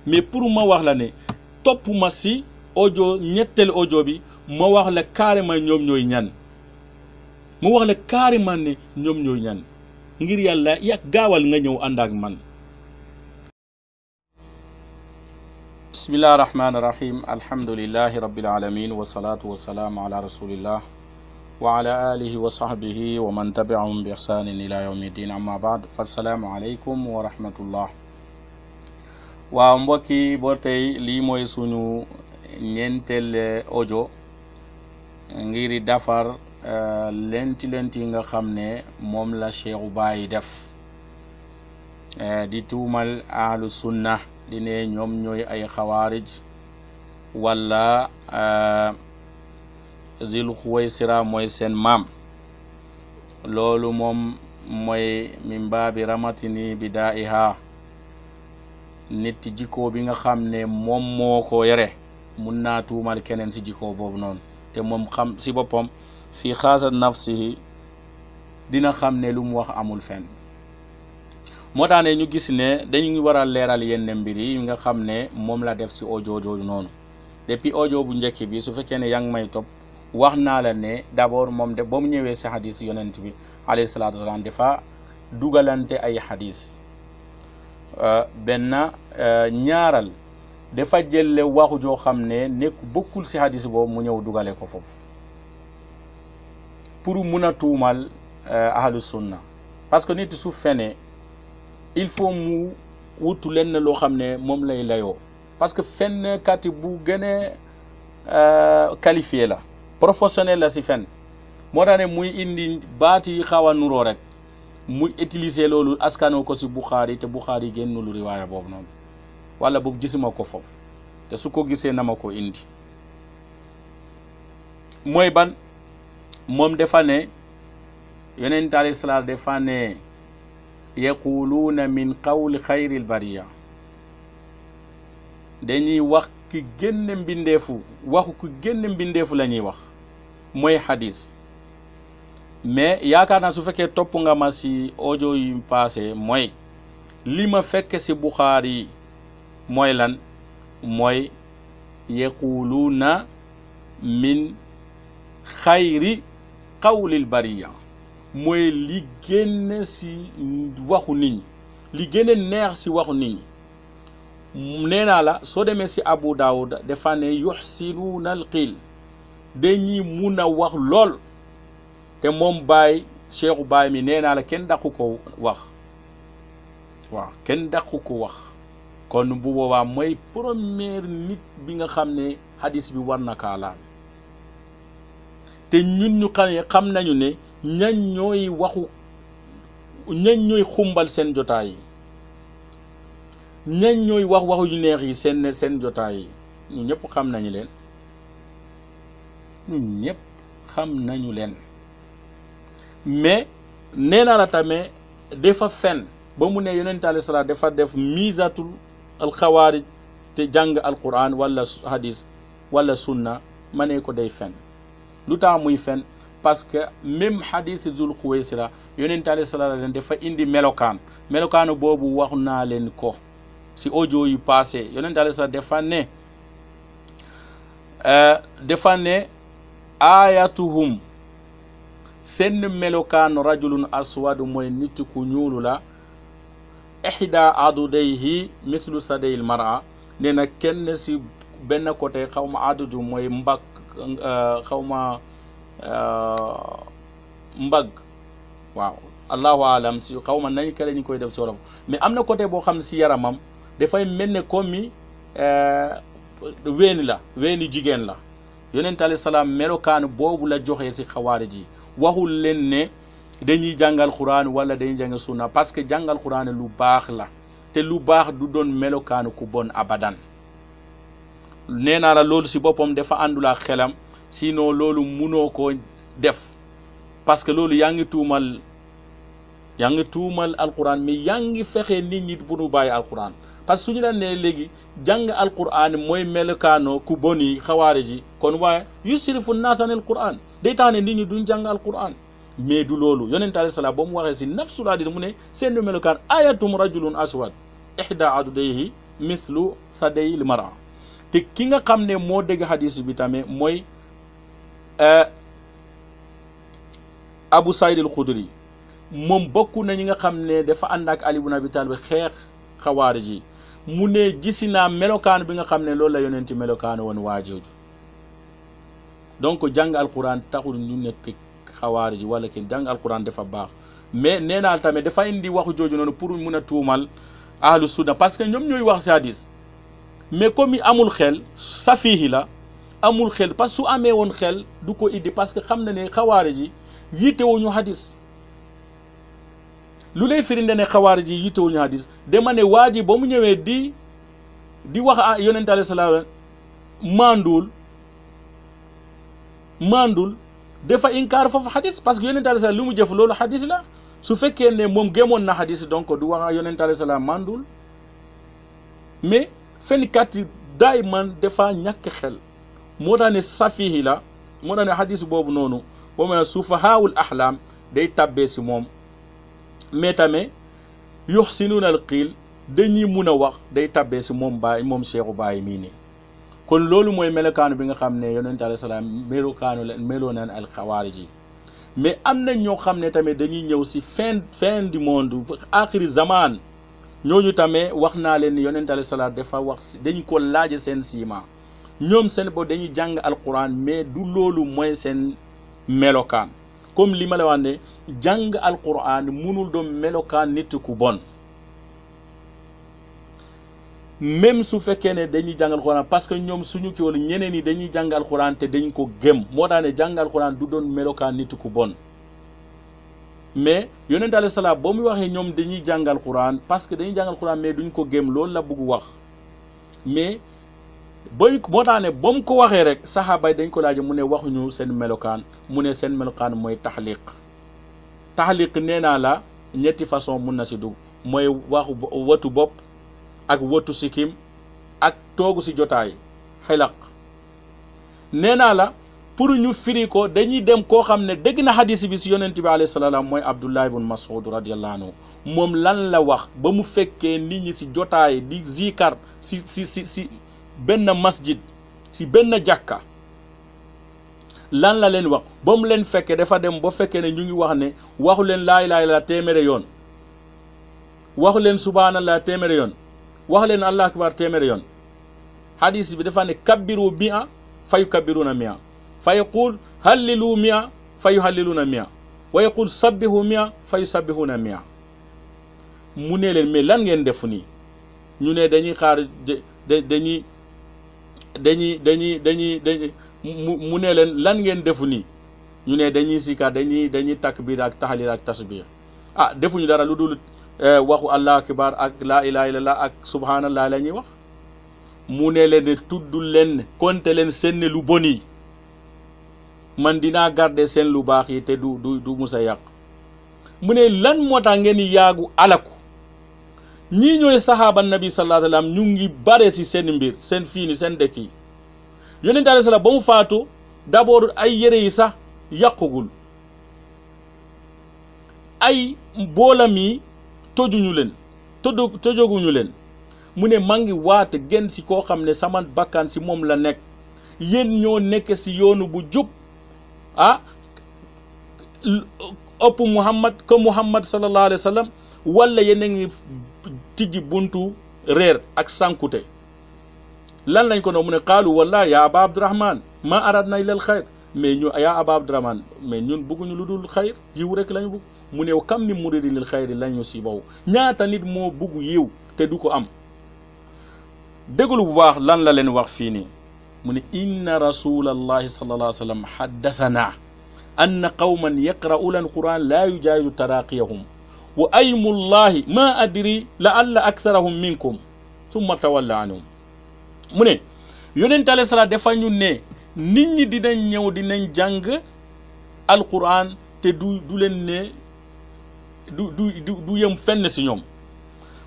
mais pour ma wax la ne topp ma si audio ñetteel audio bi ma wax la carrément ñoom ñooy ñan ma wax la carrément ne ñoom ñooy ñan ngir yàlla gaawal nga ñëw ànd ak man. bismillahi rahmaani rahim alhamdulillahi rabbil alamin wa salaatu wa salaam ala rasulillah wa ala alihi wa sahbihi wa man tabi'ahum bi ihsanin ila yawmi din amma baad fa assalaamu aleykum wa rahmatullah. waaw mbokki boo tey lii mooy suñu ñeenteel audio ngir defar lenti yi nga xam ne moom la Cheikhu Baay def di tuumal ahlu sunna di ne ñoom ñooy ay xawaarij wala Zul Xuwaysira mooy seen maam loolu moom mooy min baabi ramatini bidaiha nit jikko bi nga xam ne moom moo ko yore mun naa tuumal keneen si jikko boobu noonu te moom xam si boppam fii xaasa nafsihi dina xam ne lu mu wax amul fenn moo tax ne ñu gis ne dañuy war a leeral yenn mbir yi nga xam ne moom la def si audio jooju noonu depuis audio bu njëkk bi su fekkee ne yaa ngi may topp wax naa la ne d'abord moom de ba mu ñëwee si hadis yonent bi alayhi salaatu wasalaam dafa dugalante ay hadis benn ñaaral dafa jëlle waxu joo xam ne nekk bokkul si hadis boobu mu ñëw dugale ko foofu pour mun a tuumal ahlu sunna parce que nit su fene il faut mu wutu lenn loo xam ne moom lay layoo parce que fenn kati bu gën a qualifié la professionnel la si fen moo tax ne muy indi baat yi xaw a nuroo rek muy utiliser loolu askanoo ko si Bukhari te Bukhari génnul riwaaya boobu noonu wala boobu gisuma ko foofu te su ko gisee na ma ko indi mooy ban moom dafa ne yonent alayhi salaam dafa ne yaquluuna min qawli xayril bariya dañuy wax ki génn mbindeefu waxu ki génn mbindeefu la ñuy wax mooy hadis mais yaakaar naa su fekkee topp nga ma si audio yu passé mooy li ma fekk si Bukhari mooy lan mooy yaquluuna min xayri qawlil bariya mooy li génn si waxu nit ñi li gën a neex si waxu nit ñi nee naa la soo demee si Abu Dawud dafa ne yuxsinuuna al qiil dañuy mun a wax lool te moom Baay Cheikhu Baay mi nee naa la kenn daqu ko wax waaw kenn daqu ko wax kon bu boobaa mooy première nit bi nga xam ne hadis bi war na kaa laal te ñun ñu xam nañu ne ñan ñooy xumbal seen jotaay yi ñan ñooy wax waxu yu neex yi seen jotaay yi ñun ñëpp xam nañu leen ñun ñëpp xam nañu leen mais nee naa la tamit dafa fen ba mu ne yonent alayhi salaam dafa def misatul alxawaarij te jàng alquran wala hadis wala sunna ma ne ko day fen lu tax muy fen parce que même hadis Zul Xuwaysira yonent alayhi salaatu leen dafa indi melokaan boobu wax naa leen ko si audio yu passé yonent alayhi salaatu dafa ne ayatuhum seen melokaan rajulun aswad mooy nit ku ñuulu la ihda adudayhi mithlu sadayil mar'a nee na kenn si benn côté xaw ma adudu mooy mbag xaw ma mbag waaw allahu alam si xaw ma nañ kare ñu koy def si wolof mais am na côté boo xam si yaramam dafay mel ne comme mi weeni jigéen la yonent alayhi salaam melokaan boobu la joxe si xawaarij yi waxul leen ne dañuy jàngal Qur'an wala dañuy jàngal sunna parce que jàngal Qur'an lu baax la te lu baax du doon melokaanu ku bon abadan nee naa la loolu si boppam dafa àndul ak xelam sinon loolu munoo ko def parce que loolu yaa ngi tuumal alquran mais yaa ngi fexe nit ñi bu nu bàyyi alquran parce que suñu la nee léegi jàng alquran mooy melokaano ku bon yi xawaarij yi kon waaye yusrifu naas anil quran day tax ne nit ñi duñ jàng alquran mais du loolu yonent alayhi salaam ba mu waxee si nafsul hadis mu ne seen melokaan ayatum rajulun aswad ihda adudayhi mithlu sadayil mar'a te ki nga xam ne moo dégg hadis bi tamit mooy Abu Saïd al-Khudri moom bokk na ñi nga xam ne dafa ànd ak Ali ibn Abi Talib xeex xawaarij yi mu ne gisi naa melokaan bi nga xam ne loolu la yonenti melokaan woon waajooju donc jàng alquran taxul ñu nekk xawaarij yi wala kenn jàng alquran dafa baax mais nee naa tamit dafa indi waxu jooju noonu pour mun a tuumal ahlu sunna parce que ñoom ñooy wax si hadis mais comme amul xel safihi la amul xel parce que su amee woon xel du ko indi parce que xam na ne xawaarij yi yittewuñu hadis lu lay firinde ne xawaarij yi yittewuñu hadis dama ne waa ji ba mu ñëwee di wax yonent alayhi salaam mandul dafa inkaar foofu hadis parce que yonent alayhi salaam lu mu jëf loolu hadis la su fekkee ne moom gémoon na hadis donc du wax yonent alayhi salaam mandul mais fenkat yi daay man dafa ñàkk xel moo tax ne safihi la moo tax ne hadis boobu noonu boo mel ne sufahaawul ahlam day tabbee si moom mais tamit yuxsinuuna al qiil dañuy mun a wax day tabbee si moom Cheikhu Baay mii nii kon loolu mooy melokaanu bi nga xam ne yonent alayhi salaam meloo naan al xawaarij yi mais am na ñoo xam ne tamit dañuy ñëw si fin du monde axiri zaman ñooñu tamit wax naa leen ni yonent alayhi salaam dafa wax dañu ko laaje seen siima ñoom seen bo dañuy jàng alquran mais du loolu mooy seen melokaan comme li ma la wax ne jàng alquran munul doon melokaan nit ku bon même su fekkee ne dañuy jàng alquran parce que ñoom suñu kii wala ñeneen ñi dañuy jàng alquran te dañ ko gëm moo tax ne jàng alquran du doon melokaan nit ku bon mais yonent alayhi salaam ba muy waxee ñoom dañuy jàng alquran parce que dañuy jàng alquran mais duñ ko gëm loolu la bëgg wax mais moo tax ne ba mu ko waxee rek saxaaba yi dañ ko laaj mu ne waxuñu seen melokaan mu ne seen melokaan mooy taxliq nee naa la ñetti façon mun na si dugg mooy waxu watu bopp ak watu sikkim ak toogu si jotaay xelaq nee naa la pour ñu firi ko dañuy dem koo xam ne dégg na hadis bi si yonent bi alayhi salaam mooy Abdullah ibn Mas'ud radiyallahu anhu moom lan la wax ba mu fekkee nit ñi si jotaay di zikar si benn masjid si benn jàkka lan la leen wax ba mu leen fekkee dafa dem ba fekkee ne ñu ngi wax ne waxu leen laa ilaaha illallaah téeméeri yoon waxu leen subhaanallah téeméeri yoon wax leen allah akbar téeméeri yoon hadis bi dafa ne kabbiru mi'a fa yukabbiruna mi'a fa yaqul hallilu mi'a fa yuhalliluna mi'a wa yaqul sabbihu mi'a fa yusabbihuna mi'a mu ne leen mais lan ngeen def nii ñu ne dañuy xaar dañuy mu ne leen lan ngeen defu nii ñu ne dañuy sikar dañuy takbir ak tahlil ak tasbih defuñu dara lu dul waxu allah akbar ak laa ilaha illallah ak subhanallah la ñuy wax mu ne leen ne tudd leen konte leen seen lu bon yi man dinaa garder seen lu baax yi te du musa yàq mu ne lan moo tax ngeen yaagu alaku ñii ñooy sahaaba nabi sallallahu alayhi wa sallam ñu ngi bare si seen mbir seen fii ni seen dëkk yi yonent alayhi salaam ba mu faatu d'abord ay yére yi sax yàqugul ay boolam yi tojoguñu leen mu ne maa ngi waate gën si koo xam ne sama bakkan si moom la nekk yéen ñoo nekk si yoonu bu jub ëpp Muhammad sallallahu alayhi wa sallam wala yéen a ngi tijji buntu réer ak sankute lan lañ ko no mu ne qaalu wallahi ya aba abdurahman ma aradna illa al xayr mais ñu ya aba abdurahman mais ñun bëgguñu lu dul xayr yiw rek lañu bëgg mu ne kam ni muridi lil xayri lañ yusibahu ñaata nit moo bëgg yiw te du ko am déglu bu baax lan la leen wax fii nii mu ne inna rasulallahi sallallahu alayhi wa sallam haddasana anna qawman yaqra'una alquran la yujawizu taraqiyahum wa aymullahi ma adri la'alla aktharahum minkum summa tawalla anhum mu ne yonent alayhi salaam dafa ñu ne nit ñi dinañ ñëw dinañ jàng alquran te du leen ne du yem fenn si ñoom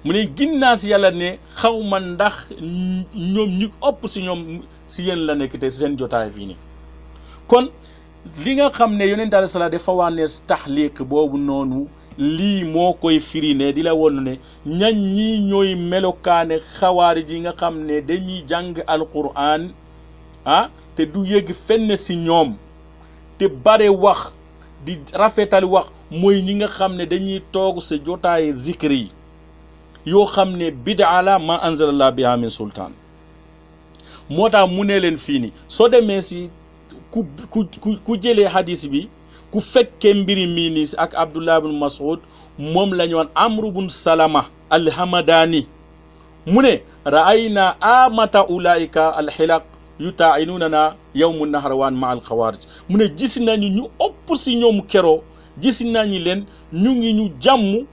mu ne ginnaa si yàlla ne xaw ma ndax ñoom ñu ëpp si ñoom si yéen la nekk te si seen jotaay fii nii kon li nga xam ne yonent alayhi salaam dafa wax ne taxliq boobu noonu lii moo koy firi ne di la woon ne ñañ ñi ñooy melokaane xawaarij yi nga xam ne dañuy jàng alquran te du yëgg fenn si ñoom te bare wax di rafetal wax mooy ñi nga xam ne dañuy toog sa jotaay zikri yi yoo xam ne bid'a la ma anzalallah biha min sultaan moo tax mu ne leen fii ni soo demee si ku jëlee hadis bi ku fekkee mbiri mii nii ak Abdullah ibn Mas'ud moom la ñu waan Amru bun Salama alhamadani mu ne ra'ayna amata ulaika alxilaq yuta'inuna yawmu nahrawaan ma al xawaarij mu ne gis nañu ñu ëpp si ñoom keroo gis nañu leen ñu ngi ñu jàmm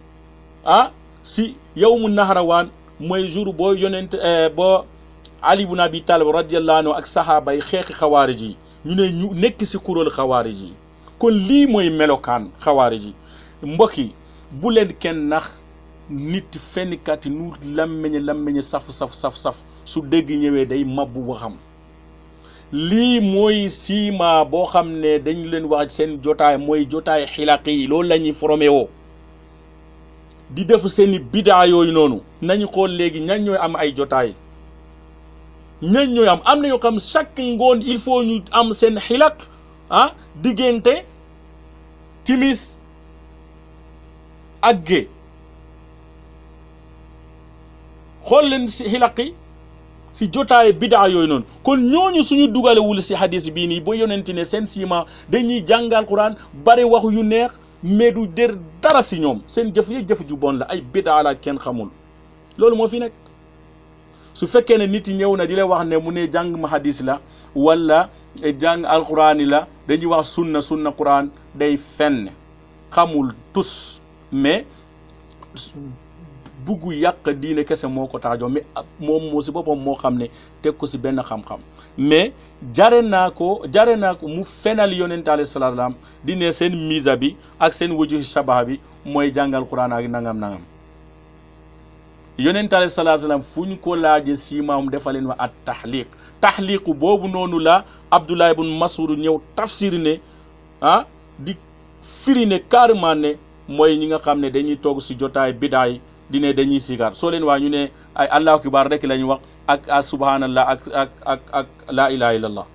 si yawmu nahrawaan mooy jour boo yonent boo Ali ibn Abi Talib radiyallahu anhu ak sahaaba yi xeexi xawaarij yi ñu ne ñu nekk si kuréel xawaarij yi kon lii mooy melokaan xawaarij yi mbokk yi bu leen kenn nax nit fenkat yi nu lammeñe saf su dégg ñëwee day mabbu waxam lii mooy siima boo xam ne dañ leen wax seen jotaay mooy jotaay xilaq yi loolu la ñuy formé woo di def seeni bidaa yooyu noonu nañu xool léegi ñan ñooy am ay jotaay ñan ñooy am na ñoo xam chaque ngoon il faut ñu am seen xilaq diggante timis ak gée xool leen si xilaq yi si jotaay bidaa yooyu noonu kon ñooñu suñu dugalewul si hadis bii nii ba yonenti ne seen siima dañuy jàngal Quran bari wax yu neex mais du der dara si ñoom seen jëf yi jëf ju bon la ay bidaa la kenn xamul loolu moo fi nekk su fekkee ne nit yi ñëw na di la wax ne mu ne jàng ma hadis la wala jàng alquran la dañuy wax sunna Quran day fenn xamul tus mais buggu yàq diine kese moo ko taajoo mais moom moo si boppam moo xam ne teg ko si benn xam-xam mais jare naa ko mu fenal yonent alayhi salaatu salaam di ne seen misa bi ak seen wujuh shabaha bi mooy jàngal Quran ak nangam yonent alayhi salaatu salaam fu ñu ko laaje siimaam dafa leen wax at taxliq boobu noonu la Abdullah ibn Mas'ud ñëw tafsir ne di firi ne carrément ne mooy ñi nga xam ne dañuy toog si jotaay bidaay di ne dañuy sigar soo leen waa ñu ne ay allahu akbar rek la ñu wax ak subhanallah ak la ilaha illallah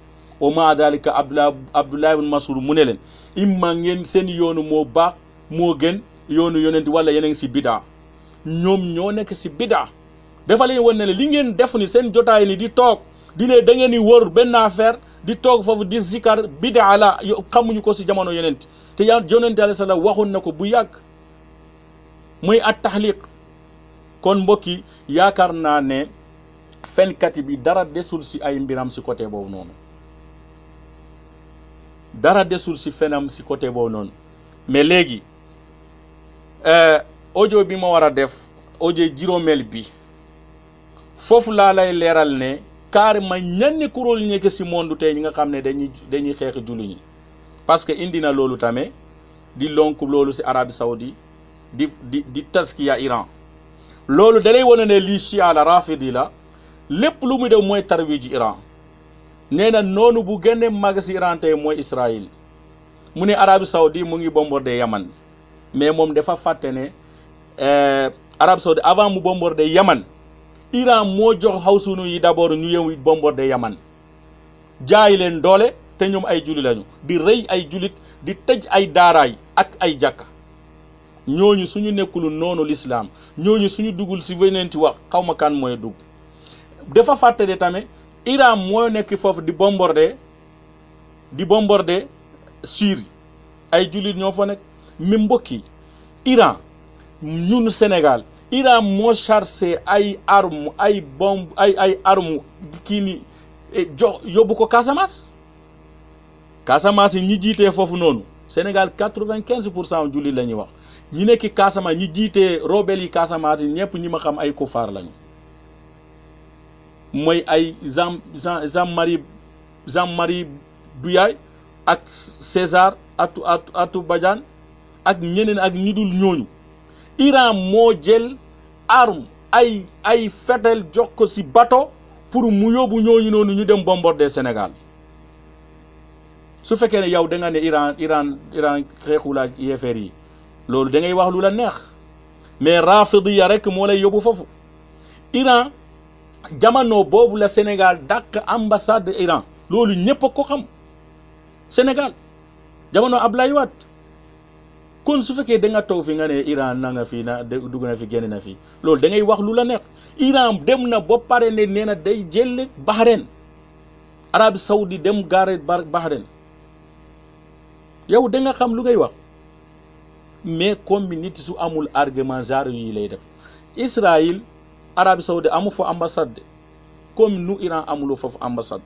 wa ma dalika Abdullah ibn Mas'ud mu ne leen imma ngeen seen yoonu moo baax moo gën yoonu yonent wala yeneen si bidaa ñoom ñoo nekk si bidaa dafa leen wan ne li ngeen def ni seen jotaay ni di toog di ne da ngeen di wër benn affaire di toog foofu di zikar bidaa la xamuñu ko si jamono yonent te yonent alayhi salaam waxoon na ko bu yàgg muy at taxliq kon mbokk yi yaakaar naa ne fenkat bi dara desul si ay mbiram si côté boobu noonu dara desul si fenam si côté boobu noonu mais léegi audio bi ma war a def audio juróomeel bi foofu laa lay leeral ne carrément ñenn kuréel ñu nekk si monde tey ñi nga xam ne dañuy xeex julli ñi parce que indi na loolu tamit di lonk loolu si Arabie Saoudite di taskiya Iran loolu dalay wane ne lii chia la rafidi la lépp lu muy def mooy tarwiji Iran nee na noonu bu gën a màgg si Iran tey mooy Israël mu ne Arabie Saoudite mu ngi bombardé Yaman mais moom dafa fàtte ne Arabie Saoudite avant mu bombardé Yaman Iran moo jox xawsunu yi d'abord ñu yëw bombardé Yaman jaay leen doole te ñoom ay jullit lañu di rëy ay jullit di tëj ay daaraay ak ay jàkka ñooñu suñu nekkul noonu l'islam ñooñu suñu dugul si veneen ci wax xaw ma kan mooy dugg dafa fàtte de tamit Iran moo nekk foofu di bombarder Syrie ay jullit ñoo fa nekk même mbokk yi Iran ñun Sénégal Iran moo chargé ay arme ay bombe ay arme kii ni jox yóbbu ko Casamance yi ñi jiitee foofu noonu Sénégal 95% jullit la ñuy wax ñi nekk Casamance ñi jiitee rebelle yi Casamance yi ñëpp ñi ma xam ay kufaar lañu mooy ay Jean-Marie Bouyaye ak César Atou Badiane ak ñeneen ak ñi dul ñooñu Iran moo jël arme ay fetel jox ko si bateau pour mu yóbbu ñooñu noonu ñu dem bombarder Sénégal su fekkee ne yow da nga ne Iran xeexul ak yéefar yi loolu da ngay wax lu la neex mais rafidiya rek moo lay yóbbu foofu Iran jamono boobu la Sénégal dàq ambassade Iran loolu ñëpp a ko xam Sénégal jamono Ablaye Wade kon su fekkee da nga toog fi nga ne Iran na nga fi na dugg na fi génn na fi loolu da ngay wax lu la neex Iran dem na ba pare ne nee na day jël Bahreïn Arabie Saoudite dem gaare Bahreïn yow da nga xam lu ngay wax mais comme nit su amul argument genre yi lay def Israël Arabie Saoudite amu fa ambassade comme nu Iran amuloo foofu ambassade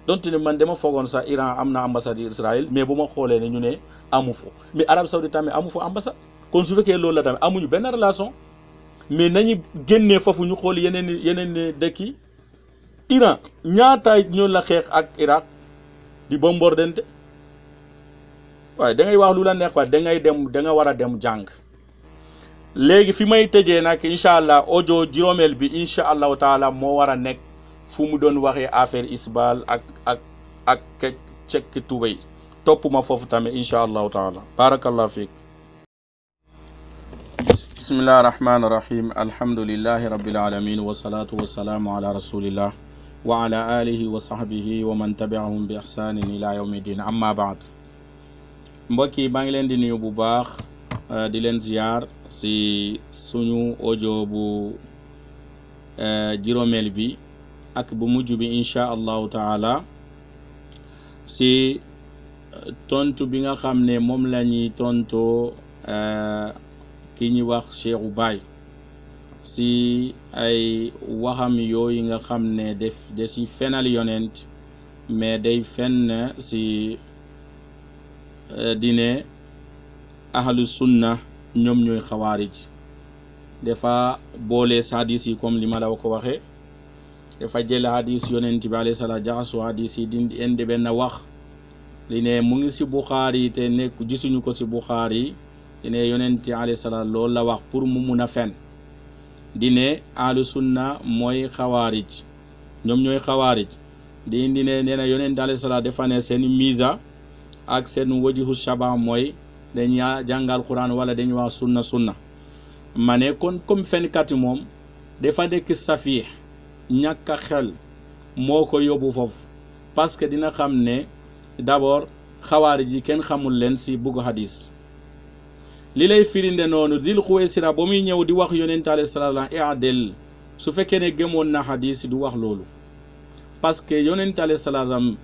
donte ne man dama foogoon sax Iran am na ambassade Israël mais bu ma xoolee ne ñu ne amu fa mais Arabie Saoudite tamit amu fa ambassade kon su fekkee loolu la tamit amuñu benn relation mais nañu génnee foofu ñu xool yeneen dëkk yi Iran ñaata ñoo la xeex ak Irak di bombardante waaye da ngay wax lu la neex waaye da nga war a dem jàng léegi fi may tëjee nag incha allah audio juróomeel bi incha allahu taala moo war a nekk fu mu doon waxee affaire isbal ak cekk tubéy topp ma foofu tamit incha allahu taala barakallahu fiik bismillahi rahmani rahim alhamdulillahi rabbil alamin wasalaatu wasalaamu ala rasulillah wa ala alihi wa sahbihi wa man tabiahum bi ihsanin ila yawmi din amma baad mbokk yi maa ngi leen di nuyu bu baax di leen ziar si suñu audio bu juróomeel bi ak bu mujj bi incha allahu taala si tontu bi nga xam ne moom la ñuy tontoo ki ñuy wax Cheikhou Baye si ay waxam yooyu nga xam ne de si fenal yonent mais day fenn si dine ahlu sunna ñoom ñooy xawaarij dafa boole hadis yi comme li ma la ko waxee dafa jël hadis yonent bi alayhi salaam jaxasu hadis yi di indi benn wax li ne mu ngi si Buxaari te nekk gisuñu ko si Buxaari di ne yonent alayhi salaam loolu la wax pour mu mun a fen di ne ahlu sunna mooy xawaarij ñoom ñooy xawaarij di indi ne nee na yonent alayhi salaam dafa ne seen miisa ak seen wajihu shaba mooy dañ jàngal Quran wala dañuy wax sunna ma ne kon comme fenkat moom dafa nekk safiix ñàkk a xel moo ko yóbbu foofu parce que dina xam ne d'abord xawaarij yi kenn xamul leen si bugg hadis li lay firinde noonu Dil Xuwaysira ba muy ñëw di wax yonent alayhi salaam i'dil su fekkee ne gëmoon na hadis du wax loolu parce que yonent alayhi salaam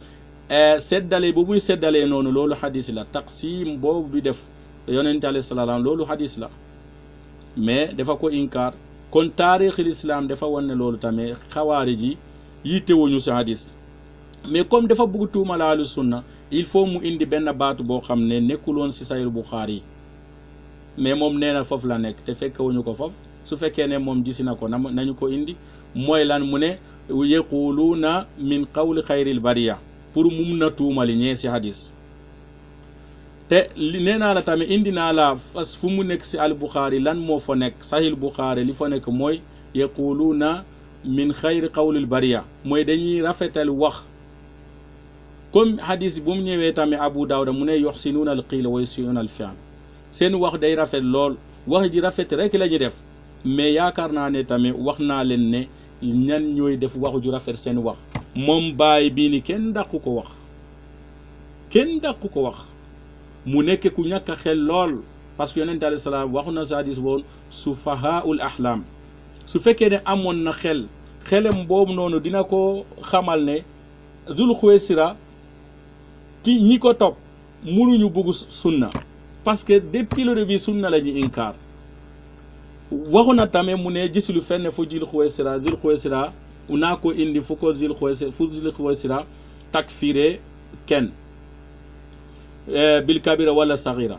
seddale bu muy seddalee noonu loolu hadis la taqsim boobu bi def yonent alayhi salaam loolu hadis la mais dafa ko inkaar kon taarixul islam dafa wan ne loolu tamit xawaarij yi yittewuñu si hadis mais comme dafa bugg tuumal ahlu sunna il faut mu indi benn baatu boo xam ne nekkuloon si Sahih Bukhari mais moom nee na foofu la nekk te fekkewuñu ko foofu su fekkee ne moom gisi na ko nañu ko indi mooy lan mu ne yaquluuna min qawli xayril bariya pour mu mun a tuumali ñee si hadis te nee naa la tamit indi naa la fas fu mu nekk si al Buxaari lan moo fa nekk sahih Buxaari li fa nekk mooy yaquluuna min xayri qawlil bariya mooy dañuy rafetal wax comme hadis bu mu ñëwee tamit Abu Dawuda mu ne yuxsinuuna al qiila wa yusii'uuna al fi'l seen wax day rafet lool wax ji rafet rek la ñuy def mais yaakaar naa ne tamit wax naa leen ne ñan ñooy def wax ju rafet seen wax moom baay bii ni kenn dàqu ko wax mu nekk ku ñàkk a xel lool parce que yonent alayhi salaam waxu na sa hadis woon sufahaul ahlam su fekkee ne amoon na xelam boobu noonu dina ko xamal ne Dul Xuwaysira ki ñi ko topp mënuñu bugg sunna parce que depuis le début sunna la ñu inkaar waxu na tamit mu ne gisul fenn fu Dul Xuwaysira naa ko indi fu Dul Xuwaysira takfiré kenn bil kabira wala sagira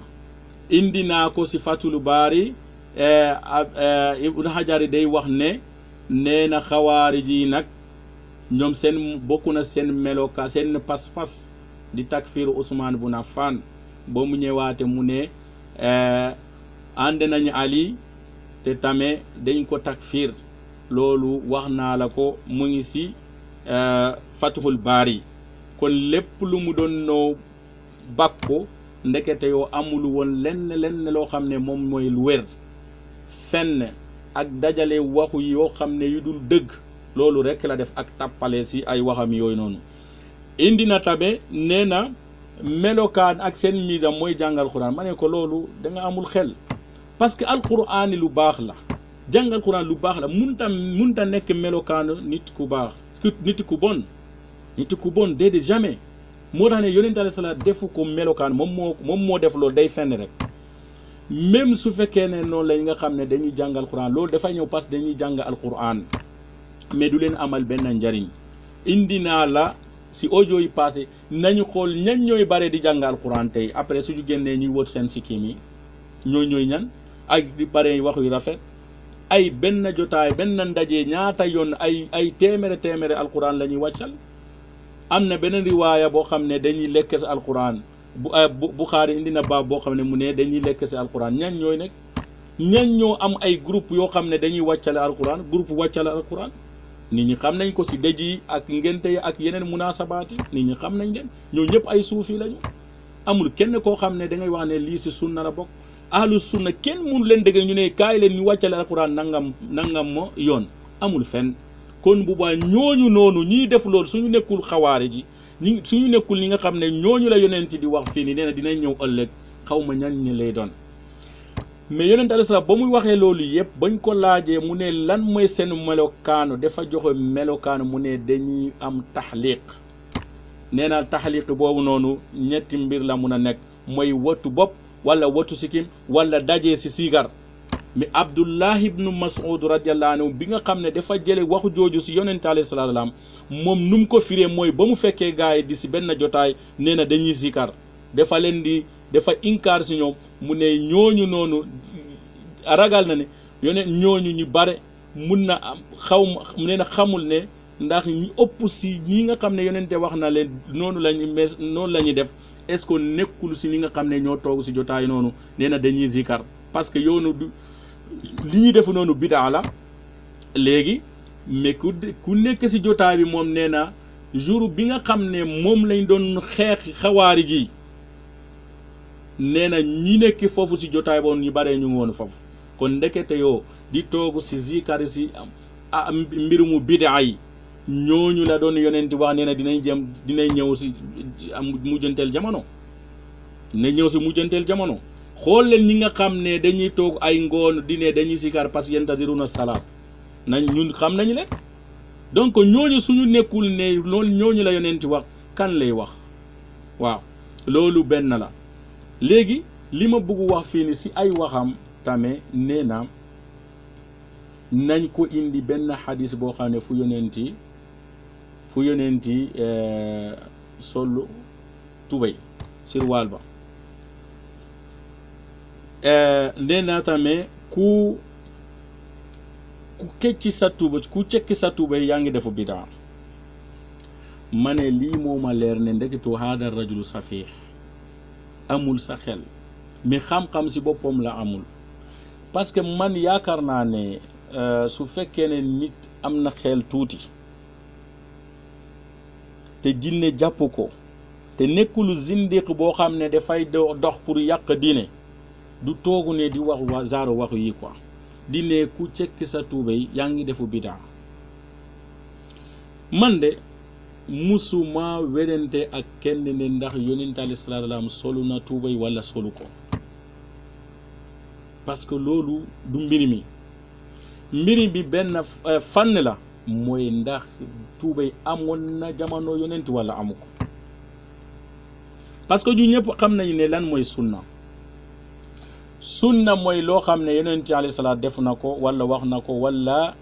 indi naa ko si Fathul Baari Ibn Hajar day wax ne nee na xawaarij yi nag ñoom seen bokk na seen meloka seen pas-pas di takfir Usmaan bun Affan ba mu ñëwaate mu ne ànd nañu Ali te tamit dañ ko takfir loolu wax naa la ko mu ngi si Fathul Baari kon lépp lu mu doon noo bàkko ndekete yoo amul woon lenn loo xam ne moom mooy lu wér fenn ak dajale waxu yoo xam ne yu dul dëgg loolu rek la def ak tàppale si ay waxam yooyu noonu indi na tabe nee na melokaan ak seen misam mooy jàngal Qur'an ma ne ko loolu da nga amul xel parce que alquran lu baax la jàngal Qur'an lu baax la munta nekk melokaanu nit ku baax nit ku bon déedéet jamais moo tax ne yonent alayhi salaam defu ko melokaan moom moo def loolu day fenn rek même su fekkee ne noonu la nga xam ne dañuy jàngal Qur'an loolu dafay ñëw parce que dañuy jàng alquran mais du leen amal benn njariñ indi naa la si audio yi passé nañu xool ñan ñooy bare di jàng alquran tey après suñu génnee ñuy wët seen sikkim yi ñooy ñan ak di bare wax yu rafet ay benn jotaay benn ndaje ñaata yoon ay téeméeri alquran la ñuy wàccal am na beneen riwaaya boo xam ne dañuy lekk si alquran Buxaari indi na baab boo xam ne mu ne dañuy lekk si alquran ñan ñooy nekk ñan ñoo am ay groupe yoo xam ne dañuy wàccale alquran groupe wàccale alquran nit ñi xam nañ ko si dëj yi ak ngénte yi ak yeneen munaasabaat yi nit ñi xam nañ leen ñoo ñëpp ay suufi lañu amul kenn koo xam ne da ngay wax ne lii si sunna la bokk ahlu sunna kenn mënu leen dégg ñu ne kaay leen ñu wàccale alquran nangam mo yoon amul fenn kon bu baax ñooñu noonu ñiy def loolu suñu nekkul xawaari ji suñu nekkul ñi nga xam ne ñooñu la yonent di wax fii nii nee na dinañ ñëw ëllëg xaw ma ñan ñi lay doon mais yonent alayhi salaam ba muy waxee loolu yëpp bañ ko laajee mu ne lan mooy seen melokaanu dafa joxe melokaanu mu ne dañuy am taxliq nee na taxliq boobu noonu ñetti mbir la mun a nekk mooy watu bopp wala watu sikkim wala dajee si sigar mais Abdullah ibnu Mas'ud radiyallahu anhu bi nga xam ne dafa jële waxu jooju si yonent alayhi salaam moom nu mu ko firee mooy ba mu fekkee gars yi di si benn jotaay nee na dañuy sikar dafa inkaar si ñoom mu ne ñooñu noonu ragal na ne yonent ñooñu ñu bare mun na am nee na xamul ne ndax ñu ëpp si ñi nga xam ne yonente wax na leen noonu la ñuy def est-ce que nekkul si ñi nga xam ne ñoo toog si jotaay noonu nee na dañuy zikar parce que yoonu li ñuy def noonu bidaa la léegi mais ku nekk si jotaay bi moom nee na jour bi nga xam ne moom lañ doon xeex xawaari ji nee na ñi nekk foofu si jotaay boon ñu baree ñu ngi woon foofu kon ndekete yoo di toog si zikar si mbirumu bidaa yi ñooñu la doon yonenti wax nee na dinañ ñëw si mujjanteel jamono xool leen ñi nga xam ne dañuy toog ay ngoon di ne dañuy sikar parce que yantadiruna salaat ñun xam nañu leen donc ñooñu suñu nekkul ne loolu ñooñu la yonenti wax kan lay wax waaw loolu benn la léegi li ma bëgg wax fii ni si ay waxam tamit nee na nañ ko indi benn xadis boo xam ne fu yonenti sol tubay sirwaal ba nee na tamit ku kecci sa tuba ku cekki sa tubay yaa ngi defu bidaa ma ne lii moo ma leer ne ndekitu haada rajulu safih amul sa xel mais xam-xam si boppam la amul parce que man yaakaar naa ne su fekkee ne nit am na xel tuuti te diine jàpp ko te nekkul zindiq boo xam ne dafay dox pour yàq diine du toogu ne di wax zaaru waxu yi quoi diine ku cekki sa tuubay yaa ngi defu bidaa man de musuma werante ak kenn ne ndax yonent alayhi salaatu salaam solu na tuubay wala solu ko parce que loolu du mbiri bi benn fànn la mooy ndax tuubay amoon na jamono yonent wala amu ko parce que ñu ñëpp xam nañu ne lan mooy sunna mooy loo xam ne yonent alayhi salaat def na ko wala wax na ko wala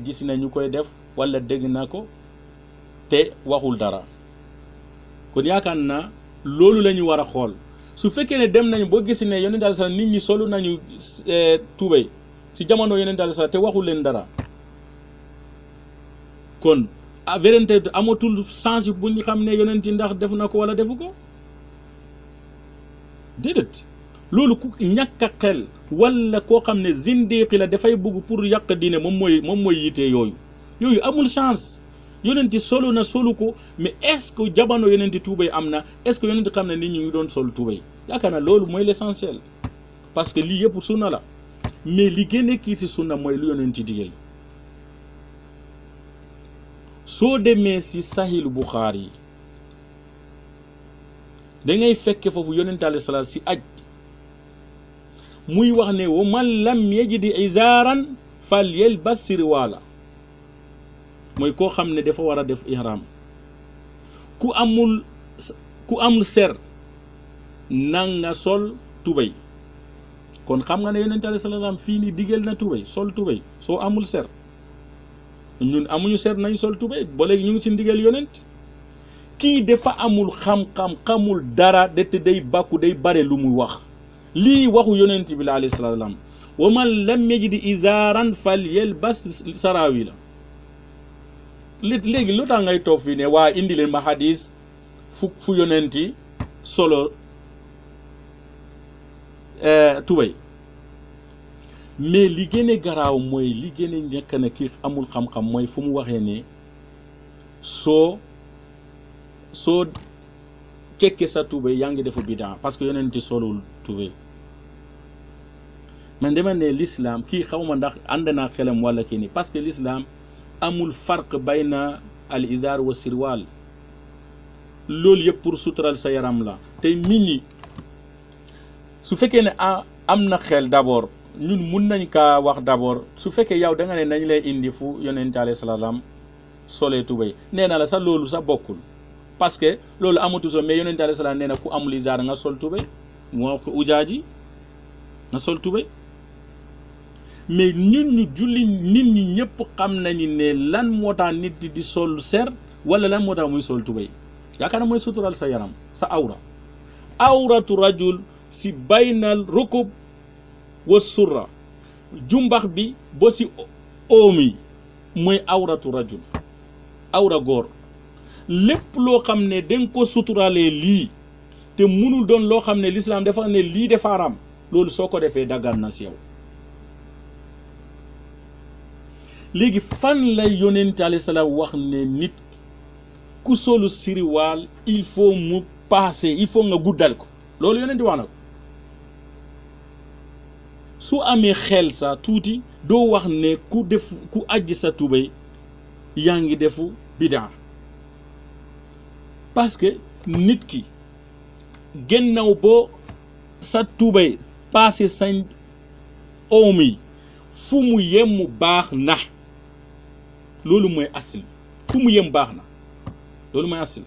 gis na ñu koy def wala dégg na ko te waxul dara kon yaakaar naa loolu la ñu war a xool su fekkee ne dem nañu boo gis ne yonent alayhi salaat nit ñi solu nañu tuubay si jamono yonent alayhi salaat te waxul leen dara kon a vérité amatul sens bu ñu xam ne yonent ndax def na ko wala defu ko déedéet loolu ku ñàkk a xel wala koo xam ne zindiqi la dafay bugg pour yàq diine moom mooy yitee yooyu amul chance yonenti solu na solu ko mais est-ce que jamono yonenti tuubay am na est-ce que yonenti xam ne nit ñi ngi doon sol tuubay yaakaar na loolu mooy l'essentiel parce que lii yëpp sunna la mais li gën a kii si sunna mooy lu yonenti digal soo demee si Sahih Bukhari da ngay fekke foofu yonent alayhi salaam si aj muy wax ne wa man lam yajidi izaaran fal yalbas sirwaala mooy koo xam ne dafa war a def ihram ku amul ser nanga sol tubay kon xam nga ne yonent alayhi salaam fii ni digal na tubay sol tubay soo amul ser ñun amuñu ser nañ sol tubay ba léegi ñu ngi si ndigal yonent kii dafa amul xam-xam xamul dara de te day bàkku day bare lu muy wax lii waxu yonent bi la alayhi salaam wa man lam yajidi izaaran fal yalbas sarawila léegi lu tax ngay toog fii ne waa indi leen ma hadis fu yonenti solo tubay mais li gën a garaaw mooy li gën a nekk na kii amul xam-xam mooy fu mu waxee ne soo cekkee sa tubay yaa ngi defu bidaa parce que yonenti solul tubay man dama ne l'islam kii xawma ndax ànd naa xelam wala kii ni parce que l'islam amul farq bayna al izar wa sirwal loolu yëpp pour sutural sa yaram la te nit ñi su fekkee ne am na xel d'abord ñun mun nañ kaa wax d'abord su fekkee yow da nga ne nañ lay indi fu yonent alayhi salaam solee tubay nee na la sax loolu sax bokkul parce que loolu amatu so mais yonent alayhi salaam nee na ku amul izar nga sol tubay moo ko ujaaji nga sol tubay mais ñun ñu julli nit ñi ñëpp xam nañu ne lan moo tax nit di sol ser wala lan moo tax muy sol tubay yaakaar na mooy sutural sa yaram sa awratu rajul si baynal rukub wa surra jumbax bi ba si oomi mooy awratu rajul awra góor lépp loo xam ne danga ko suturalee lii te munul doon loo xam ne l'islam dafa ne lii dafa haram loolu soo ko defee daggan na si yow léegi fan lay yonent alayhi salaam wax ne nit ku solu siriwaal il faut mu passer il faut nga guddal ko loolu yonent wax na ko su amee xel sa tuuti doo wax ne ku ajji sa tubay yaa ngi defu bidaa parce que nit ki gennaaw boo sa tubay passé sa oom yi fu mu yem mu baax na loolu mooy asil fu mu yem baax na loolu mooy asil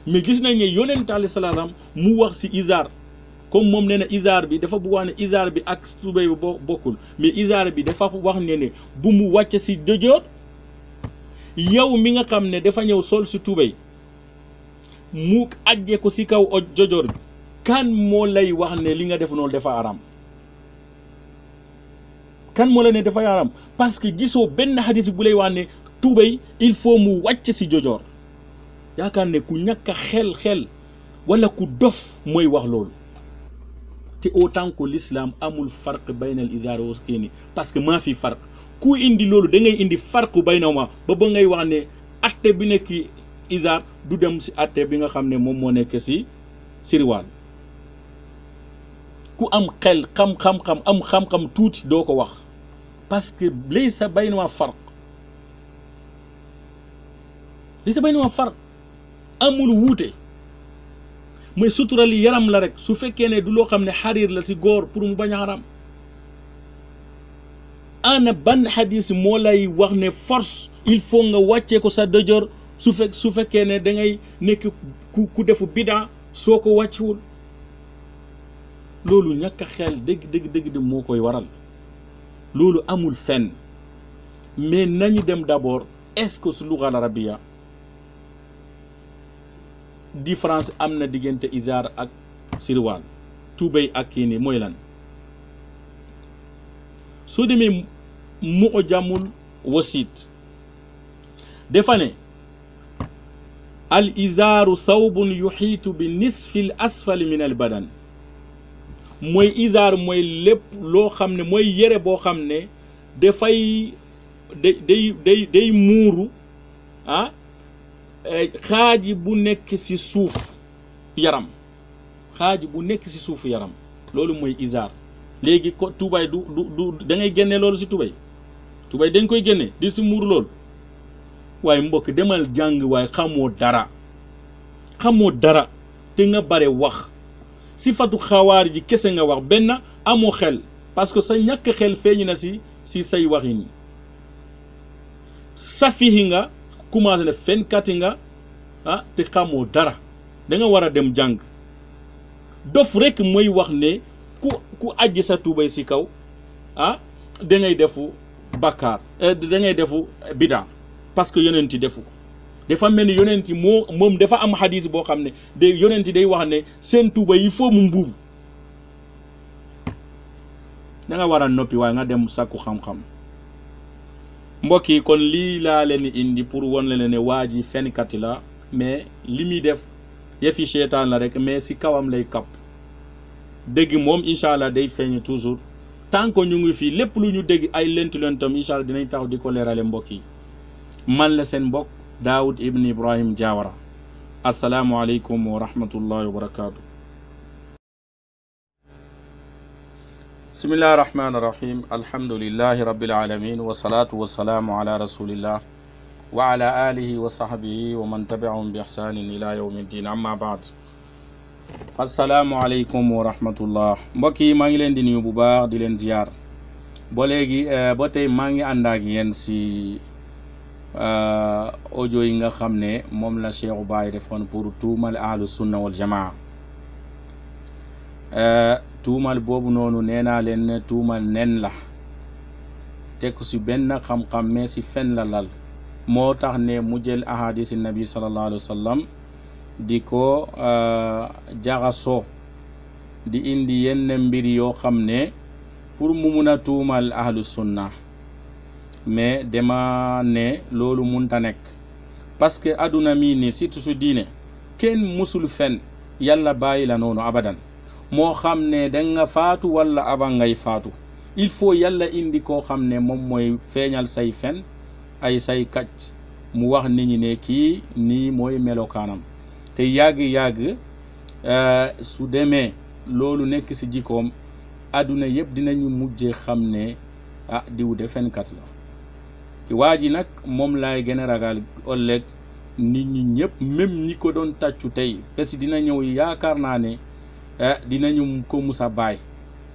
mais gis nañ ne yonent alayhi salaam mu wax si izar comme moom nee na izar bi dafa bëgg wax ne izar bi ak tubay bi bokkul mais izar bi dafa wax ne bu mu wàcc si dojoor yow mi nga xam ne dafa ñëw sol si tubay mu ajje ko si kaw jojoor bi kan moo lay wax ne li nga def noonu dafa haram kan moo lay ne dafa haram parce que gisoo benn hadis bu lay wax ne tubay il faut mu wàcc si jojoor yaakaar ne ku ñàkk a xel wala ku dof mooy wax loolu te autant que l'islam amul farq bayna al izar wa kini parce que maa fi farq ku indi loolu da ngay indi farq baynahuma ba ngay wax ne atte bi nekk izar du dem si atte bi nga xam ne moom moo nekk si sirwaan ku am xel xam-xam tuuti doo ko wax parce que laysa baynahuma farq amul wuute mooy suturali yaram la rek su fekkee ne du loo xam ne xariir la si góor pour mu bañ a xaram ana ban xadis moo lay wax ne force il faut nga wàccee ko sa dëjër su fekkee ne da ngay nekk ku defu bidaa soo ko wàcciwul loolu ñàkk a xel dëgg moo koy waral loolu amul fenn mais nañu dem d'abord est-ce que su lugal arabiya différence am na diggante izar ak sirwaan tubéy ak kii nii mooy lan soo demee mu'jamul wasit dafa ne al izaaru thawbun yuxiitu bi nisfi al asfali min al badan mooy izar mooy lépp loo xam ne mooy yére boo xam ne dafay day muuru xaaji bu nekk ci suuf yaram loolu mooy izar léegi ko tubay du da ngay génne loolu ci tubay dañ koy génne di ci muur loolu waaye mbokk demal jàng waaye xamoo dara te nga bare wax sifatu xawaar ji kese nga wax benn amoo xel parce que sa ñàkk xel feeñ na si say waxin safihi nga commencé ne fenkat nga te xamoo dara da nga war a dem jàng dof rek mooy wax ne ku ajji sa tubay si kaw da ngay defu bakkaar da ngay defu bida parce que yonenti defu dafa mel ni yonenti moom dafa am xadis boo xam ne yonenti day wax ne seen tubay il faut mu mbuubu da nga war a noppi waaye nga dem sàkku xam-xam mbokk yi kon lii laa leen indi pour won leen ne waa ji fenkat la mais li muy def yëfi seytaan la rek mais si kawam lay kapp dégg moom incha allah day feeñ toujours tant que ñu ngi fii lépp lu ñu dégg ay lentam incha allah dinañ taxaw di ko leerale mbokk yi man la seen mbokk Daoud Ibn Ibrahim Diawara assalaamu aleykum wa rahmatullahi wa barakaatu. bismillahi rahmaani rahim alhamdulillahi rabbil alamin wa salaatu wa salaamu ala rasulillah wa ala alihi wa sahbihi wa man tabi'ahum bi ihsanin ila yawmi ddin amma baad assalaamu aleykum wa rahmatullah mbokk yi maa ngi leen di nuyu bu baax di leen ziyaar ba léegi ba tey maa ngi ànd ak yéen si audio yi nga xam ne moom la Cheikh Baye defoon pour tuumal ahlu sunna wal jamaa tuumal boobu noonu nee naa leen ne tuumal nen la teg si benn xam-xam mais si fen la lal moo tax ne mu jël ahadisi nabi sallallahu alayhi wa sallam di ko jaxasoo di indi yenn mbir yoo xam ne pour mu mun a tuumal ahlu sunna mais dama ne loolu munta nekk parce que aduna mii ni surtout su diine kenn musul fen yàlla bàyyi la noonu abadan moo xam ne danga faatu wala aba ngay faatu il faut yàlla indi koo xam ne moom mooy feeñal say fen ay say kàcc mu wax nit ñi ne kii nii mooy melokaanam te yàgg-yàgg su demee loolu nekk si jikkoom aduna yëpp dinañu mujjee xam ne diw de fenkat la ki waa ji nag moom laay gën a ragal ëllëg nit ñi ñëpp même ñi ko doon tàccu tey parce que dina ñëw yaakaar naa ne dinañu ko musa baay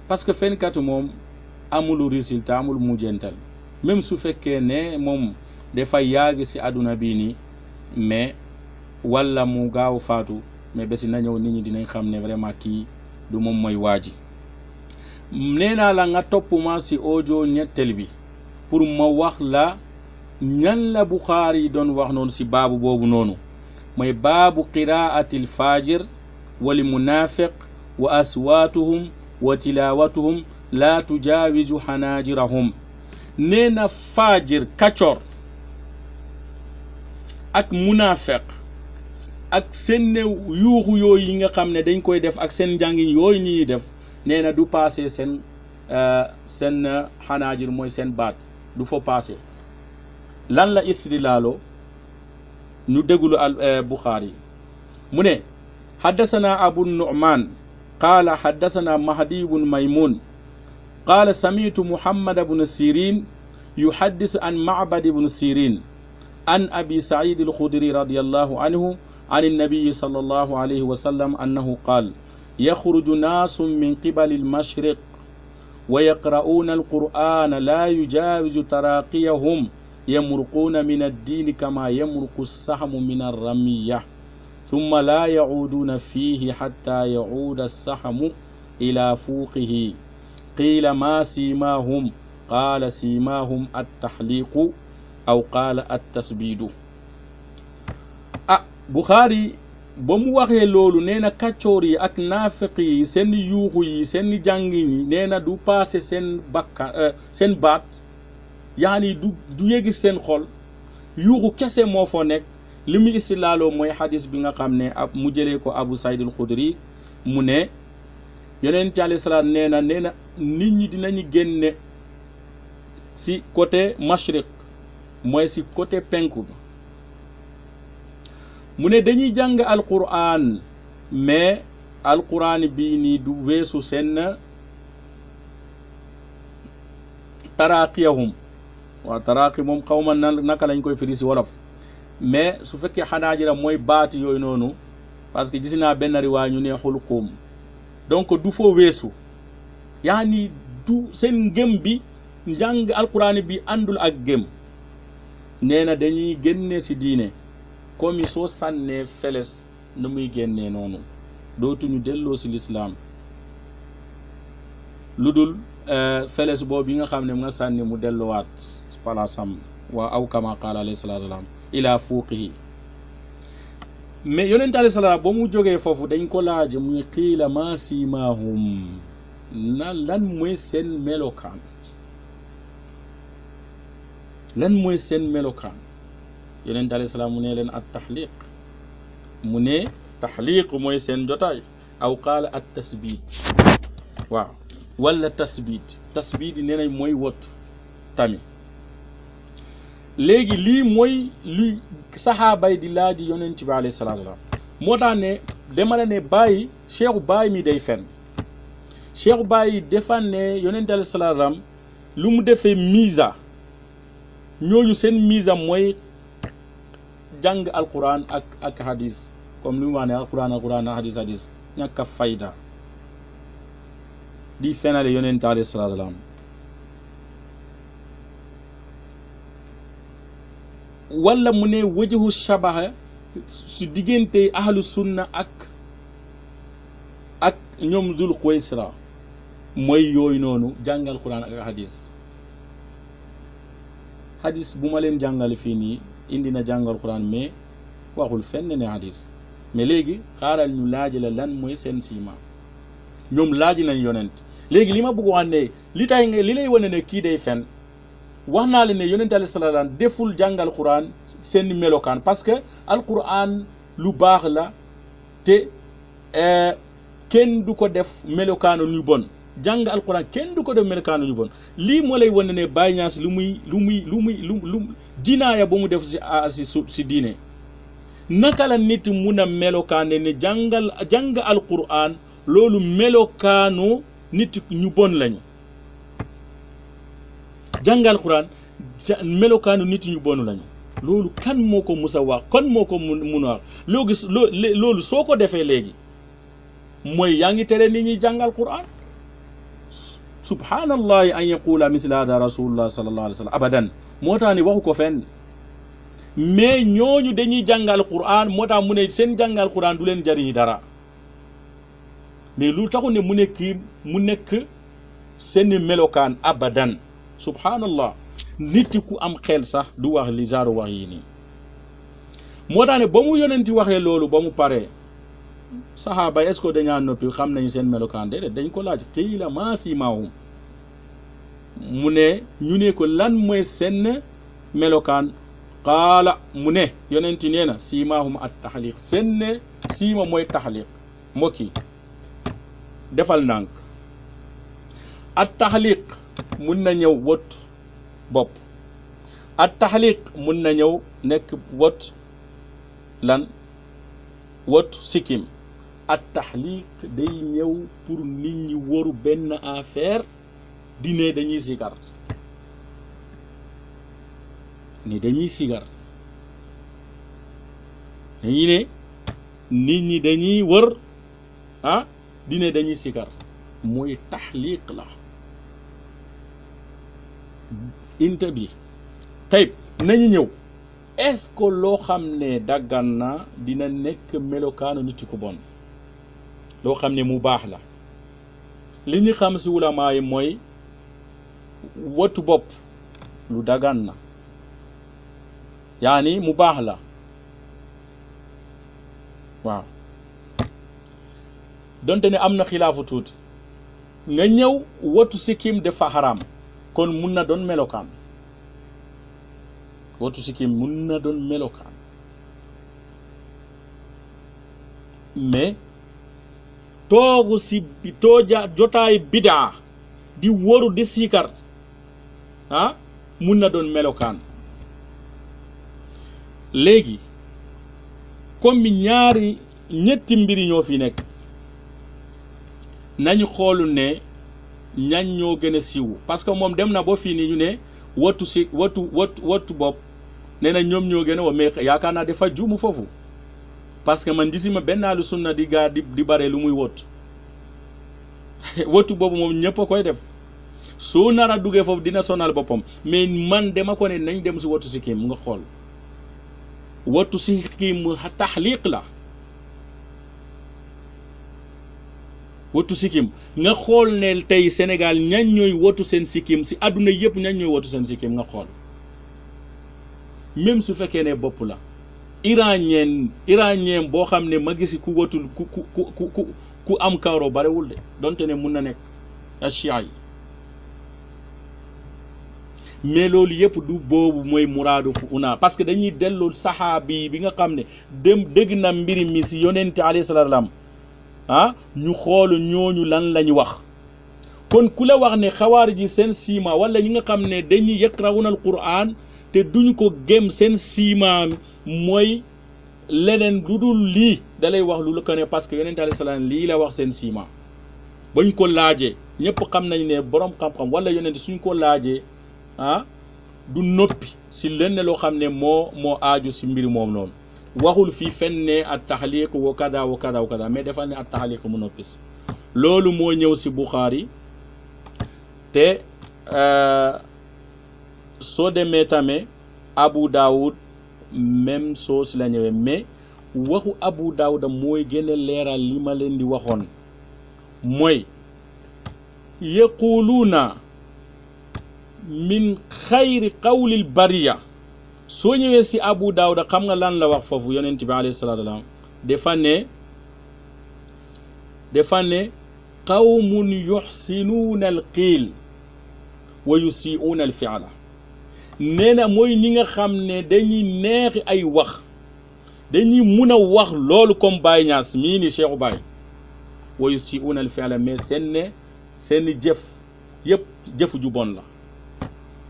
parce que fenkat moom amul résultat amul mujjantal même su fekkee ne moom dafa yàgg si aduna bii nii mais wala mu gaaw faatu mais bés na ñëw nit ñi dinañ xam ne vraiment kii du moom mooy waa ji nee naa la nga topp ma si audio ñetteel bi pour ma wax la ñan la Buxaari doon wax noonu si baabu boobu noonu mooy baabu qiraatil fajir wali munafiq wa aswaatuhum wa tilawatuhum la tujaawizu xanaajirahum nee na fajir kaccoor ak munafiq ak seen yuuxu yooyu yi nga xam ne dañ koy def ak seen njàngin yooyu ñuy def nee na du passé seen xanaajir mooy seen baat du fa passé lan la istidlaalo ñu déglu al Buxaari mu ne حدثنا أبو النعمان قال حدثنا مهدي بن ميمون قال سمعت محمد بن سيرين يحدث عن معبد بن سيرين عن أبي سعيد الخدري رضي الله عنه عن النبي صلى الله عليه وسلم أنه قال يخرج ناس من قبل المشرق ويقرؤون القرآن لا يجاوز تراقيهم يمرقون من الدين كما يمرق السهم من الرمية ثم لا يعودون فيه حتى يعود السهم إلى فوقه قيل ما سيماهم قال سيماهم التحليق أو قال التسبيد Bukhari ba mu waxee loolu nee na kàccoor yi ak naafiq yi seen yuuxu yi seen jàngin yi nee na du passé seen seen baat yaani du yéegi seen xol yuuxu kese moo foo nekk li mu istilaaloo mooy xadis bi nga xam ne mu jëlee ko Abu Saïd al-Khudri mu ne yonent ci alayhi salaam nee na nit ñi dinañu génne si côté mashriq mooy si côté penku mu ne dañuy jàng alquran mais alquran bii nii du weesu seen taraqiyahum waaw taraqi moom xaw ma naka lañ koy firi si wolof mais su fekkee xanaajira mooy baati yooyu noonu parce que gis naa benn riwaay ñu ne xulquum donc du foo weesu yaani du seen gëm bi njàng alquran bi àndul ak gëm nee na dañuy génne si diine comme soo sànnee feles na muy génnee noonu dootuñu delloo si lislaam lu dul feles boobu yi nga xam ne mu nga sànni mu delluwaat palaasam waa aw kama qaala alayhi salaatu salaam ila fuuqihi mais yonent alayhi salaam ba mu jógee foofu dañ ko laaj muy qiila maa siimaahum lan mooy seen melokaan lan mooy seen melokaan yonent alayhi salaam mu ne leen at taxliq mu ne taxliq mooy seen jotaay aw qaala at tasbiit waaw wala tasbiit yi nee nañ mooy wot tamit léegi lii mooy lu saxaabay di laaj yonent bi alayhi salaatu salaam moo tax ne dama la ne bàyyi cheikhu bàyyi mi day fen cheikhu bàyyi defan ne yonent alayhi salaatu salaam lu mu defee misa ñooñu seen misa mooy jàng alquran ak hadis comme li mu wax ne alquran hadis ñàkk a fayda di fenale yonent alayhi salaatu salaam wala mu ne wajahu shabaha su diggante ahlu sunna ak ñoom Zul Xuwaysira mooy yooyu noonu jàngal alquran ak hadis bu ma leen jàngale fii nii indi na jàngal quran mais waxul fenn ne hadis mais léegi xaaral ñu laaj la lan mooy seen siima ñoom laaj nañ yonent léegi li ma bëgg wax ne li lay wane ne kii day fen wax naa la ne yonent alayhi salaam deful jàngal quran seen melokaan parce que alquran lu baax la te kenn du ko def melokaanu ñu bon jàng alquran kenn du ko def melokaanu ñu bon lii moo lay wane ne Baye Niass lu dinaaya ba mu def si diine naka la nit mun a melokaane ne jàng alquran loolu melokaanu nit ñu bon lañu jàng alquran melokaanu nit ñu bon lañu loolu kan moo ko mus a wax kan moo ko mun a wax loolu soo ko defee léegi mooy yaa ngi tere nit ñi jàng alquran subhanallahi an yaqula misla hada rasulullah sallallahu alayhi wa sallam abadan moo tax ni waxu ko fenn mais ñooñu dañuy jàngal Qur'an moo tax mu ne seen jàngal Qur'an du leen jariñ dara mais lu taxu ne mu nekk seen melokaan abadan subhanallah nit ku am xel sax du wax li genre wax yi nii moo tax ne ba mu yonenti waxee loolu ba mu paree saxaaba est-ce que dañaa noppi xam nañ seen melokaan déedéet dañ ko laaj qiila maa siimaahum mu ne ñu ne ko lan mooy seen melokaan qaala mu ne yonenti nee na siimaahum at taxliq seen siima mooy taxliq mbokki defal nànk at taxliq mun na ñëw wot bopp at taxliq mun na ñëw nekk wot lan wot sikkim at taxliq day ñëw pour nit ñi waru benn affaire di ne dañuy sigar ni dañuy sigar dañuy ne nit ñi dañuy wër di ne dañuy sigar mooy taxliq la inte bi tayib nañu ñëw est-ce que loo xam ne daggan na dina nekk melokaanu nit ku bon loo xam ne mu baax la li ñu xam si ulamaa yi mooy watu bopp lu daggan na yaani mu baax la waaw donte ne am na xilaafu tuuti nga ñëw watu sikkim dafa xaraam kon mun na doon melokaan watu sikkim mun na doon melokaan mais toogu si jotaay bidaa di waru di siikar mun na doon melokaan léegi comme ñetti mbiri ñoo fi nekk nañu xoolu ne ñañ ñoo gën a siiw parce que moom dem na ba fii nii ñu ne watu bopp nee na ñoom ñoo gën a mais yaakaar naa dafa juumu foofu parce que man gisuma benn lu sunna di gaa di bare lu muy watu boobu moom ñëpp a koy def soo nar a duggee foofu dina sonal boppam mais man dama ko ne nañ dem si watu sikkim nga xool watu sikkim taxliq la watu sikkim nga xool ne tey Sénégal ñañ ñooy watu seen sikkim si àdduna yëpp ñañ ñooy watu seen sikkim nga xool même su fekkee ne bopp la iranien boo xam ne ma gisi ku watul ku am kawro barewul de donte ne mun na nekk achia yi mais loolu yëpp du boobu mooy muraadu fu una parce que dañuy delloo saxaabi bi nga xam ne dégg na mbiri mi si yonente alayhi salaatu salaam ñu xoolu ñooñu lan lañu wax kon ku la wax ne xawaar ji seen siima wala ñi nga xam ne dañuy yaqrawuna al quran te duñ ko gém seen siima mooy leneen lu dul lii dalay wax lu la ko ne parce que yonente alayhi salaam lii la wax seen siima bañ ko laajee ñëpp xam nañ ne borom xam-xam wala yonente suñ ko laajee du noppi si lenn loo xam ne moo aaju si mbir moom noonu waxul fii fenn ne at taxliq wa kada wa kada wa kada mais dafa ne at taxliq mu noppi si loolu moo ñëw si Bukhari te soo demee tamit Abu Daoud même soo si la ñëwee mais waxu Abu Daoud mooy gën a leeral li ma leen di waxoon mooy yaquluuna min xayri qawlil bariya soo ñëwee si Abu Daawuda xam nga lan la wax foofu yonent bi alayhi salaatu wa salaam dafa ne qawmun yuxsinuuna al qiil wa yusiuuna al fiala nee na mooy ñi nga xam ne dañuy neexi ay wax dañuy mun a wax loolu comme Baye Niass mii ni Cheikh Baye wa yusiuuna al fiala mais seen jëf yëpp jëf ju bon la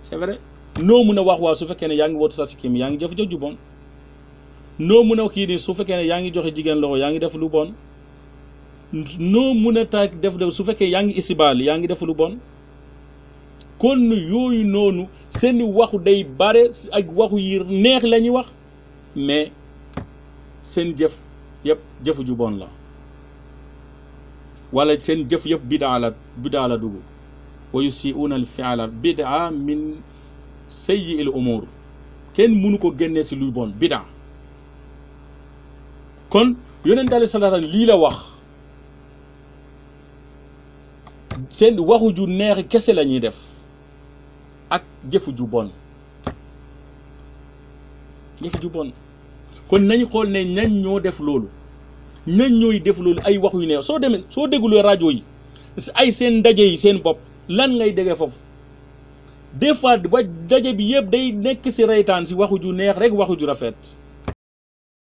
c'est vrai noo mun a wax waaw su fekkee ne yaa ngi wootu sa sikkim yaa ngi jëf ju bon noo mun a kii ni su fekkee ne yaa ngi joxe jigéen loxo yaa ngi def lu bon noo mun a taag def su fekkee yaa ngi isibaal yaa ngi def lu bon kon yooyu noonu seeni waxu day bare ak waxu yi neex la ñuy wax mais seen jëf yëpp jëf ju bon la wala seen jëf yëpp bidaa la dugg wa yusiuuna al fi'la bidaa min sayyi al umur kenn mënu ko génnee si luy bon bidaa kon yonent alayhi salaatu lii la wax seen waxu ju neex kese la ñuy def ak jëfu ju bon kon nañu xool ne ñañ ñoo def loolu ñañ ñooy def loolu ay wax yu neex soo demee soo déglu rajo yi ay seen ndaje yi seen bopp lan ngay déggee foofu des fois daje bi yëpp day nekk si reytaan si waxu ju neex rek waxu ju rafet